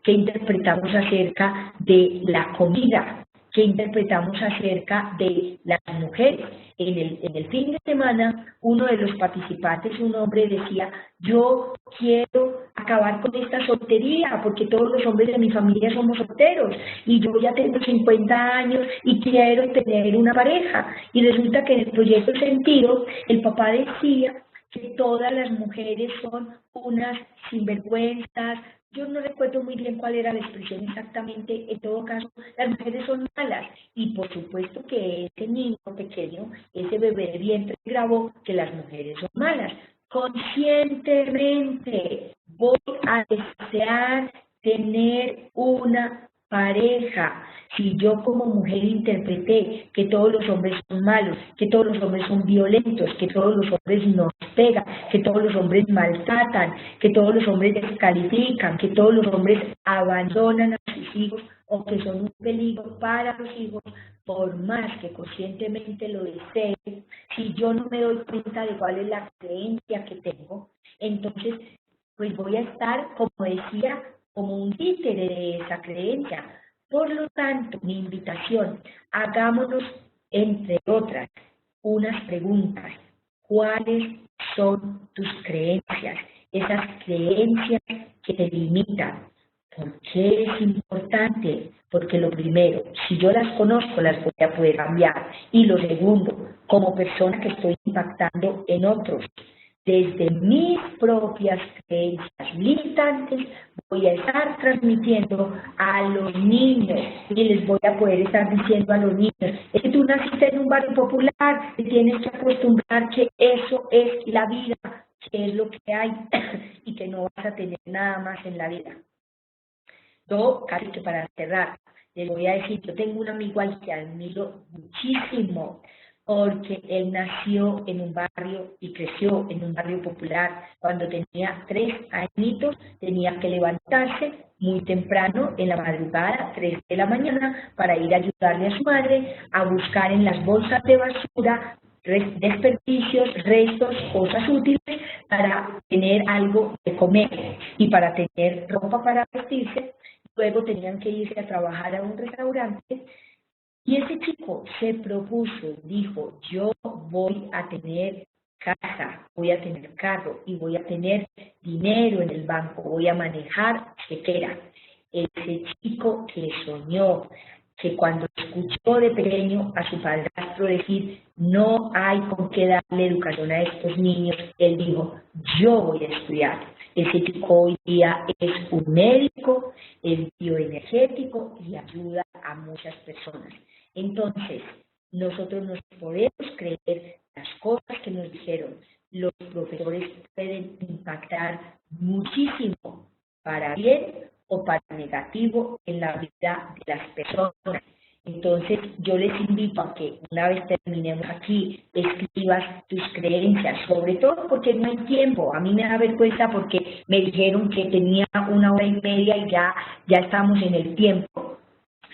S2: ¿Qué interpretamos acerca de la comida? que interpretamos acerca de las mujeres. En el fin de semana, uno de los participantes, un hombre, decía: yo quiero acabar con esta soltería porque todos los hombres de mi familia somos solteros y yo ya tengo 50 años y quiero tener una pareja. Y resulta que en el proyecto Sentido, el papá decía que todas las mujeres son unas sinvergüenzas. Yo no recuerdo muy bien cuál era la expresión exactamente. En todo caso, las mujeres son malas. Y por supuesto que ese niño pequeño, ese bebé de vientre, grabó que las mujeres son malas. Conscientemente voy a desear tener una pareja. Si yo como mujer interpreté que todos los hombres son malos, que todos los hombres son violentos, que todos los hombres nos pegan, que todos los hombres maltratan, que todos los hombres descalifican, que todos los hombres abandonan a sus hijos o que son un peligro para los hijos, por más que conscientemente lo desee, si yo no me doy cuenta de cuál es la creencia que tengo, entonces pues voy a estar, como decía, como un títere de esa creencia. Por lo tanto, mi invitación: hagámonos, entre otras, unas preguntas. ¿Cuáles son tus creencias? Esas creencias que te limitan. ¿Por qué es importante? Porque lo primero, si yo las conozco, las voy a poder cambiar. Y lo segundo, como persona que estoy impactando en otros, desde mis propias creencias limitantes, voy a estar transmitiendo a los niños y les voy a poder estar diciendo a los niños: es que tú naciste en un barrio popular, te tienes que acostumbrar que eso es la vida, que es lo que hay y que no vas a tener nada más en la vida. Yo, casi que para cerrar, les voy a decir: yo tengo un amigo al que admiro muchísimo, porque él nació en un barrio y creció en un barrio popular. Cuando tenía 3 añitos, tenía que levantarse muy temprano, en la madrugada, 3 de la mañana, para ir a ayudarle a su madre a buscar en las bolsas de basura desperdicios, restos, cosas útiles para tener algo de comer y para tener ropa para vestirse. Luego tenían que irse a trabajar a un restaurante. Y ese chico se propuso, dijo: yo voy a tener casa, voy a tener carro y voy a tener dinero en el banco, voy a manejar chequera. Ese chico que soñó, que cuando escuchó de pequeño a su padrastro decir: no hay con qué darle educación a estos niños, él dijo: yo voy a estudiar. Ese chico hoy día es un médico, es bioenergético y ayuda a muchas personas. Entonces, nosotros nos podemos creer las cosas que nos dijeron. Los profesores pueden impactar muchísimo, para bien o para negativo, en la vida de las personas. Entonces, yo les invito a que una vez terminemos aquí, escribas tus creencias, sobre todo porque no hay tiempo. A mí me da vergüenza porque me dijeron que tenía 1 hora y media y ya estamos en el tiempo.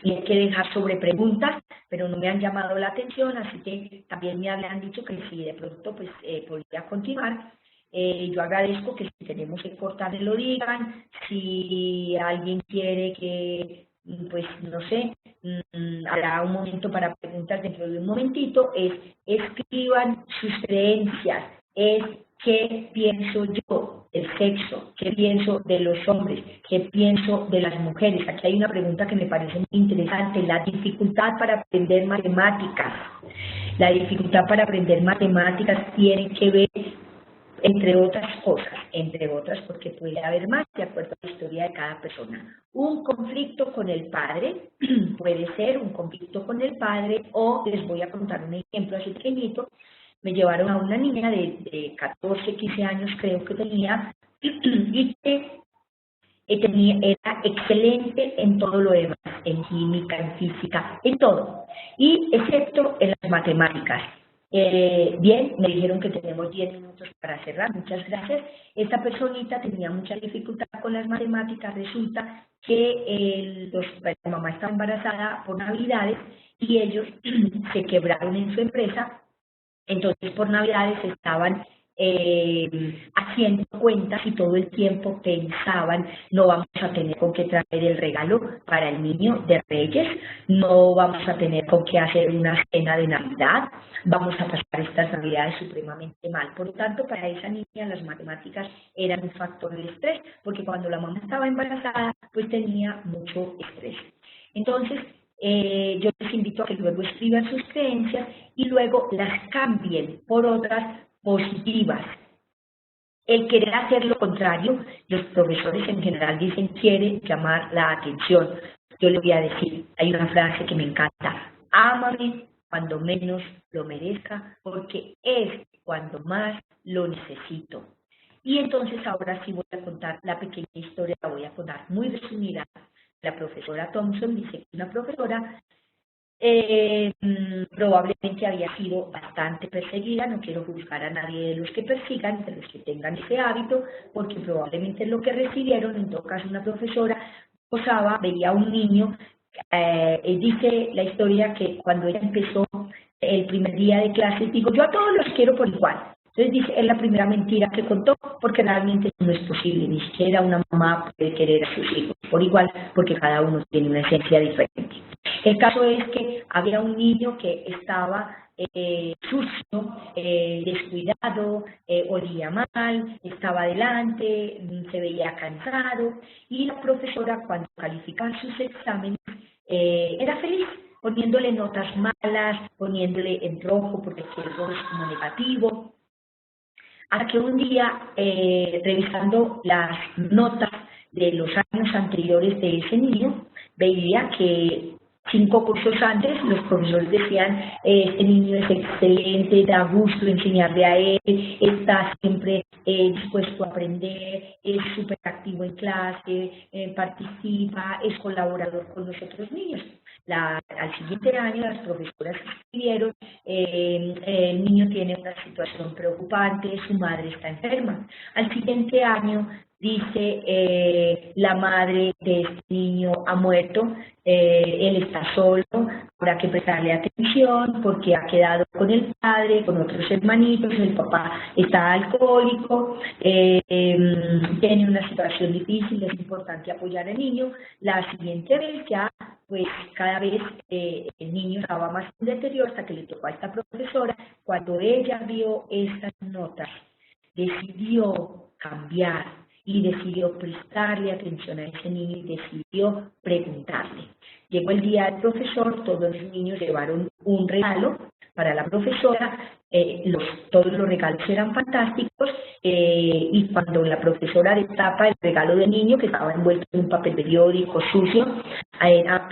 S2: Y hay que dejar sobre preguntas, pero no me han llamado la atención, así que también me han dicho que si de pronto pues podría continuar. Yo agradezco que si tenemos que cortar lo digan. Si alguien quiere que, pues no sé, habrá un momento para preguntas dentro de un momentito. Escriban sus creencias, ¿qué pienso yo del sexo? ¿Qué pienso de los hombres? ¿Qué pienso de las mujeres? Aquí hay una pregunta que me parece muy interesante: la dificultad para aprender matemáticas. La dificultad para aprender matemáticas tiene que ver, entre otras cosas, porque puede haber más de acuerdo a la historia de cada persona. Un conflicto con el padre, puede ser un conflicto con el padre, o les voy a contar un ejemplo así pequeñito. Me llevaron a una niña de 14, 15 años, creo que tenía, y que era excelente en todo lo demás, en química, en física, en todo, y excepto en las matemáticas. Bien, me dijeron que tenemos 10 minutos para cerrar, muchas gracias. Esta personita tenía mucha dificultad con las matemáticas. Resulta que la mamá estaba embarazada por Navidades y ellos se quebraron en su empresa. Entonces por Navidades estaban haciendo cuentas y todo el tiempo pensaban, no vamos a tener con qué traer el regalo para el niño de Reyes, no vamos a tener con qué hacer una cena de Navidad, vamos a pasar estas Navidades supremamente mal. Por lo tanto, para esa niña las matemáticas eran un factor de estrés, porque cuando la mamá estaba embarazada, pues tenía mucho estrés. Entonces, yo les invito a que luego escriban sus creencias y luego las cambien por otras positivas. El querer hacer lo contrario, los profesores en general dicen quiere llamar la atención. Yo le voy a decir, hay una frase que me encanta, ámame cuando menos lo merezca, porque es cuando más lo necesito. Y entonces ahora sí voy a contar la pequeña historia, la voy a contar muy resumida. La profesora Thompson dice que una profesora probablemente había sido bastante perseguida, no quiero juzgar a nadie de los que persigan, de los que tengan ese hábito, porque probablemente es lo que recibieron. En todo caso, una profesora posaba, veía a un niño, dice la historia que cuando ella empezó el primer día de clases, digo, yo a todos los quiero por igual. Entonces dice, es la primera mentira que contó, porque realmente no es posible, ni siquiera una mamá puede querer a sus hijos por igual, porque cada uno tiene una esencia diferente. El caso es que había un niño que estaba sucio, descuidado, olía mal, estaba delante, se veía cansado, y la profesora cuando calificaba sus exámenes era feliz, poniéndole notas malas, poniéndole en rojo porque el rojo es como negativo. Hasta que un día, revisando las notas de los años anteriores de ese niño, veía que 5 cursos antes los profesores decían, este niño es excelente, da gusto enseñarle a él, está siempre dispuesto a aprender, es súper activo en clase, participa, es colaborador con los otros niños. Al siguiente año las profesoras escribieron, el niño tiene una situación preocupante, su madre está enferma. Al siguiente año dice, la madre de este niño ha muerto, él está solo, habrá que prestarle atención porque ha quedado con el padre, con otros hermanitos, el papá está alcohólico, tiene una situación difícil, es importante apoyar al niño. La siguiente vez ya, pues cada vez el niño estaba más en deterioro hasta que le tocó a esta profesora. Cuando ella vio estas notas, decidió cambiar y decidió prestarle atención a ese niño y decidió preguntarle. Llegó el día del profesor, todos los niños llevaron un regalo para la profesora, todos los regalos eran fantásticos, y cuando la profesora destapa el regalo del niño, que estaba envuelto en un papel periódico sucio, era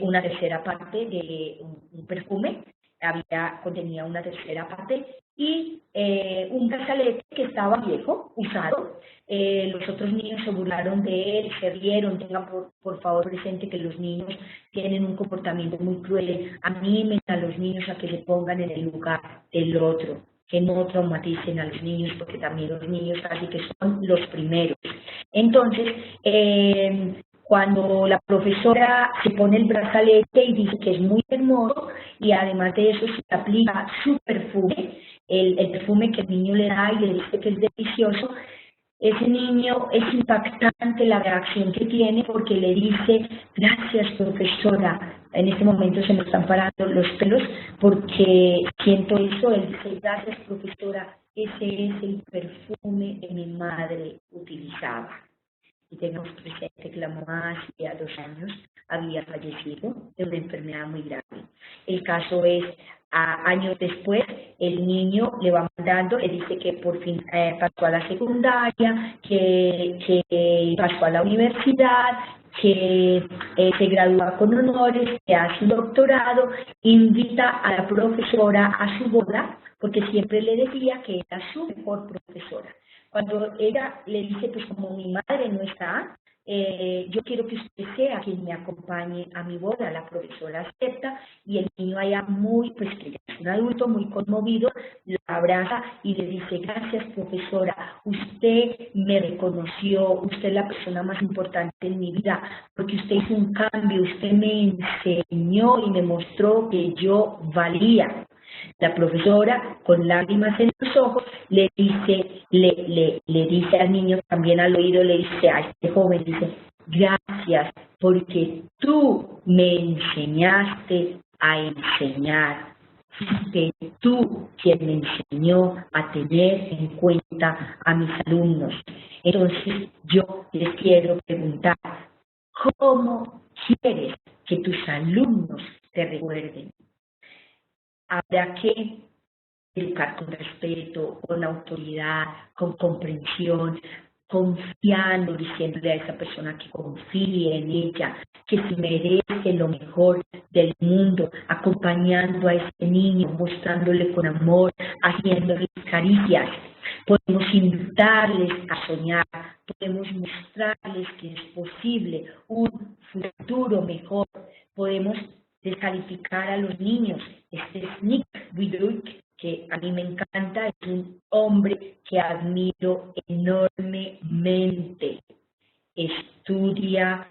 S2: una tercera parte de un perfume, contenía una tercera parte, y un brazalete que estaba viejo, usado. Los otros niños se burlaron de él, se rieron. Tengan por favor presente que los niños tienen un comportamiento muy cruel. Animen a los niños a que se pongan en el lugar del otro, que no traumaticen a los niños, porque también los niños casi que son los primeros. Entonces, cuando la profesora se pone el brazalete y dice que es muy hermoso, y además de eso se aplica su perfume, el perfume que el niño le da y le dice que es delicioso, ese niño es impactante la reacción que tiene, porque le dice, gracias profesora. En este momento se me están parando los pelos porque siento eso. Él dice, gracias profesora, ese es el perfume que mi madre utilizaba. Y tengamos presente que la mamá hacía 2 años había fallecido de una enfermedad muy grave. El caso es, años después, el niño le va mandando, le dice que por fin pasó a la secundaria, que pasó a la universidad, que se gradúa con honores, que hace un doctorado, invita a la profesora a su boda, porque siempre le decía que era su mejor profesora. Cuando ella le dice, pues como mi madre no está, yo quiero que usted sea quien me acompañe a mi boda, la profesora acepta, y el niño allá pues que ya es un adulto muy conmovido, la abraza y le dice, gracias profesora, usted me reconoció, usted es la persona más importante en mi vida, porque usted hizo un cambio, usted me enseñó y me mostró que yo valía. La profesora, con lágrimas en los ojos, le dice al niño también al oído, le dice a este joven, dice, gracias porque tú me enseñaste a enseñar. Fuiste tú quien me enseñó a tener en cuenta a mis alumnos. Entonces yo les quiero preguntar, ¿cómo quieres que tus alumnos te recuerden? Habrá que educar con respeto, con autoridad, con comprensión, confiando, diciéndole a esa persona que confíe en ella, que se merece lo mejor del mundo, acompañando a ese niño, mostrándole con amor, haciéndole caricias. Podemos invitarles a soñar, podemos mostrarles que es posible un futuro mejor, podemos descalificar a los niños. Este es Nick Widwick, que a mí me encanta, es un hombre que admiro enormemente. Estudia,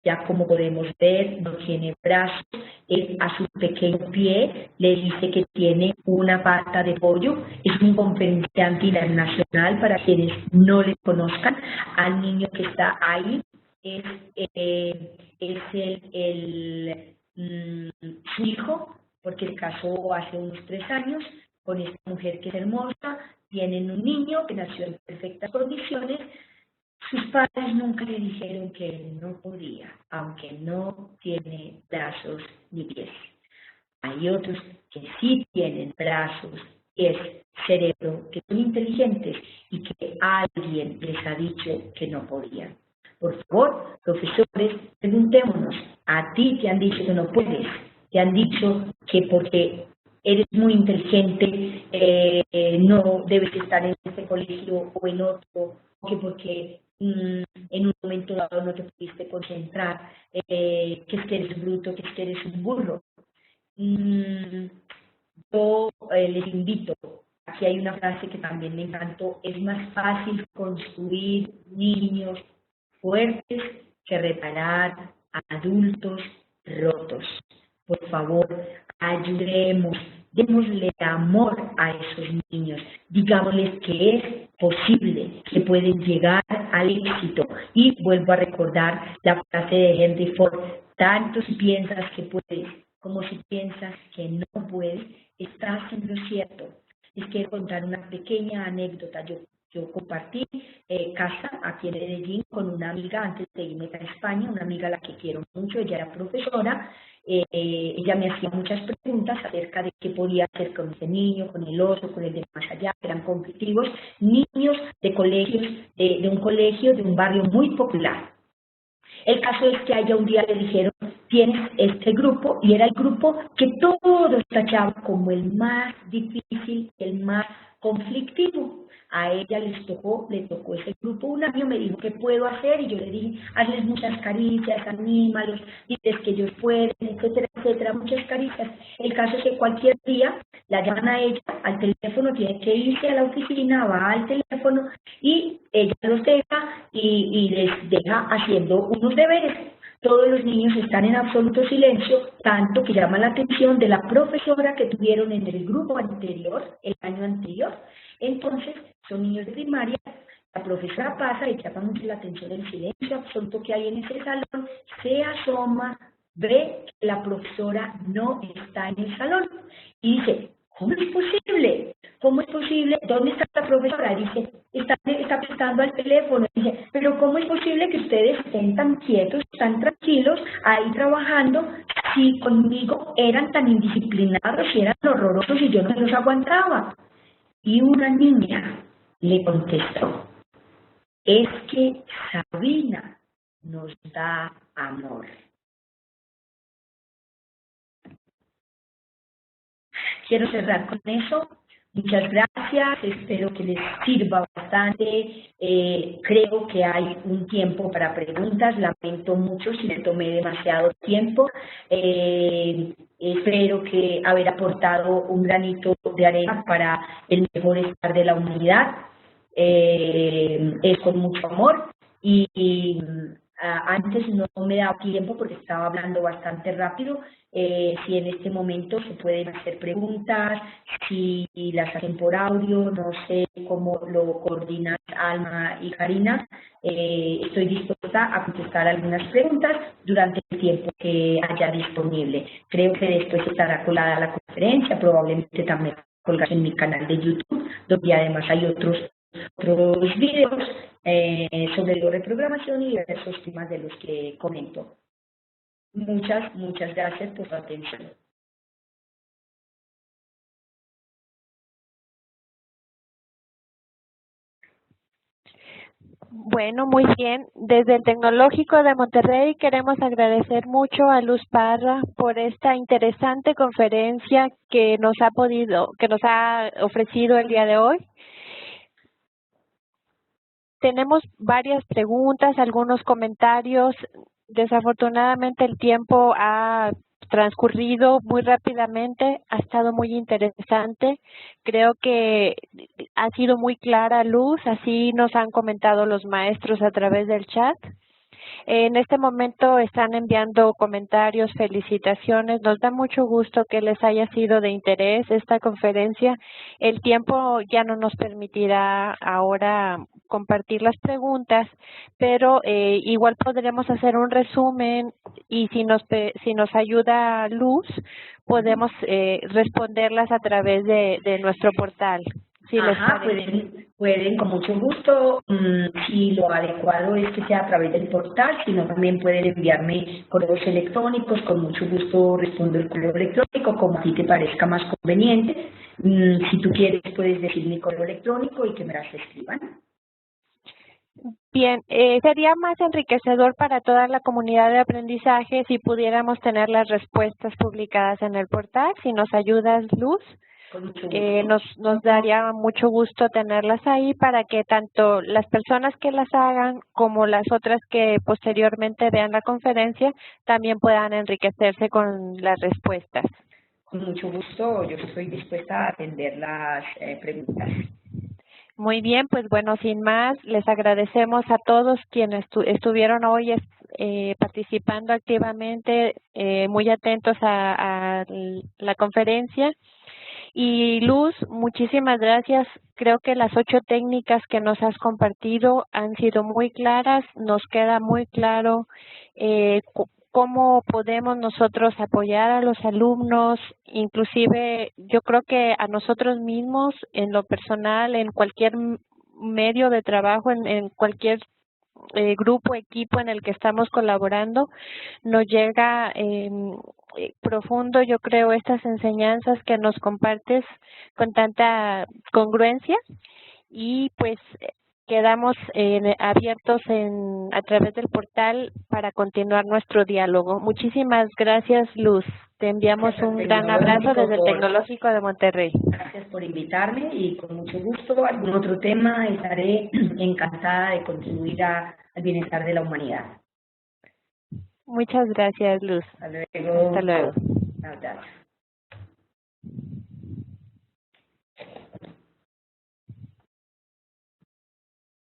S2: ya como podemos ver, no tiene brazos, él a su pequeño pie le dice que tiene una pata de pollo, es un conferenciante internacional para quienes no le conozcan. Al niño que está ahí es su hijo, porque se casó hace unos 3 años con esta mujer que es hermosa, tienen un niño que nació en perfectas condiciones. Sus padres nunca le dijeron que él no podía, aunque no tiene brazos ni pies. Hay otros que sí tienen brazos, pies, cerebro, que son inteligentes y que alguien les ha dicho que no podían. Por favor, profesores, preguntémonos, ¿a ti te han dicho que no puedes? ¿Te han dicho que porque eres muy inteligente no debes estar en este colegio o en otro? ¿O que porque en un momento dado no te pudiste concentrar, que es que eres bruto, que es que eres un burro? Yo les invito, aquí hay una frase que también me encantó, es más fácil construir niños fuertes que reparar a adultos rotos. Por favor, ayudemos, démosle amor a esos niños, digámosles que es posible, que pueden llegar al éxito. Y vuelvo a recordar la frase de Henry Ford, tanto si piensas que puedes como si piensas que no puedes, estás en lo cierto. Les quiero contar una pequeña anécdota. Yo compartí casa aquí en Medellín con una amiga antes de irme a España, una amiga a la que quiero mucho, ella era profesora, ella me hacía muchas preguntas acerca de qué podía hacer con ese niño, con el otro, con el de más allá, que eran conflictivos, niños de colegios, de un colegio de un barrio muy popular. El caso es que a ella un día le dijeron, tienes este grupo, y era el grupo que todos tachaban como el más difícil, el más conflictivo. A ella le tocó ese grupo. Un año me dijo, ¿qué puedo hacer? Y yo le dije, hazles muchas caricias, anímalos, diles que ellos pueden, etcétera, etcétera, muchas caricias. El caso es que cualquier día la llaman a ella al teléfono, tiene que irse a la oficina, va al teléfono y ella los deja y les deja haciendo unos deberes. Todos los niños están en absoluto silencio, tanto que llama la atención de la profesora que tuvieron en el grupo anterior, el año anterior. Entonces, son niños de primaria, la profesora pasa, le llama mucho la atención el silencio absoluto que hay en ese salón, se asoma, ve que la profesora no está en el salón y dice, ¿cómo es posible? ¿Cómo es posible? ¿Dónde está la profesora? Dice, está prestando al teléfono. Dice, pero ¿cómo es posible que ustedes estén tan quietos, tan tranquilos, ahí trabajando, si conmigo eran tan indisciplinados y eran horrorosos y yo no los aguantaba? Y una niña le contestó, es que Sabina nos da amor. Quiero cerrar con eso. Muchas gracias, espero que les sirva bastante. Creo que hay un tiempo para preguntas, lamento mucho si le tomé demasiado tiempo. Espero que haber aportado un granito de arena para el mejor estar de la humanidad. Es con mucho amor y Antes no me daba tiempo porque estaba hablando bastante rápido. Si en este momento se pueden hacer preguntas, si las hacen por audio, no sé cómo lo coordinan Alma y Karina. Estoy dispuesta a contestar algunas preguntas durante el tiempo que haya disponible. Creo que después estará colada la conferencia, probablemente también colgarse en mi canal de YouTube, donde además hay otros videos sobre la reprogramación y diversos temas de los que comento. Muchas gracias por su atención.
S1: Bueno, muy bien. Desde el Tecnológico de Monterrey queremos agradecer mucho a Luz Parra por esta interesante conferencia que nos ha ofrecido el día de hoy. Tenemos varias preguntas, algunos comentarios. Desafortunadamente el tiempo ha transcurrido muy rápidamente, ha estado muy interesante. Creo que ha sido muy clara Luz, así nos han comentado los maestros a través del chat. En este momento están enviando comentarios, felicitaciones. Nos da mucho gusto que les haya sido de interés esta conferencia. El tiempo ya no nos permitirá ahora compartir las preguntas, pero igual podremos hacer un resumen y si nos ayuda Luz, podemos responderlas a través de nuestro portal. Sí,
S2: pueden con mucho gusto, si lo adecuado es que sea a través del portal, si no también pueden enviarme correos electrónicos, con mucho gusto respondo el correo electrónico como a ti te parezca más conveniente. Si tú quieres puedes decir mi correo electrónico y que me las escriban.
S1: Bien, sería más enriquecedor para toda la comunidad de aprendizaje si pudiéramos tener las respuestas publicadas en el portal. Si nos ayudas, Luz, nos daría mucho gusto tenerlas ahí para que tanto las personas que las hagan como las otras que posteriormente vean la conferencia también puedan enriquecerse con las respuestas.
S2: Con mucho gusto, yo estoy dispuesta a atender las preguntas.
S1: Muy bien, pues bueno, sin más, les agradecemos a todos quienes estuvieron hoy participando activamente, muy atentos a la conferencia. Y Luz, muchísimas gracias. Creo que las 8 técnicas que nos has compartido han sido muy claras. Nos queda muy claro cómo podemos nosotros apoyar a los alumnos, inclusive yo creo que a nosotros mismos en lo personal, en cualquier medio de trabajo, en cualquier grupo, equipo en el que estamos colaborando, nos llega profundo, yo creo, estas enseñanzas que nos compartes con tanta congruencia y pues quedamos abiertos a través del portal para continuar nuestro diálogo. Muchísimas gracias, Luz. Te enviamos un gran abrazo desde el Tecnológico de Monterrey.
S2: Gracias por invitarme y con mucho gusto, algún otro tema, estaré encantada de contribuir al bienestar de la humanidad.
S1: Muchas gracias, Luz.
S2: Hasta luego.
S1: Hasta luego.
S2: Gracias.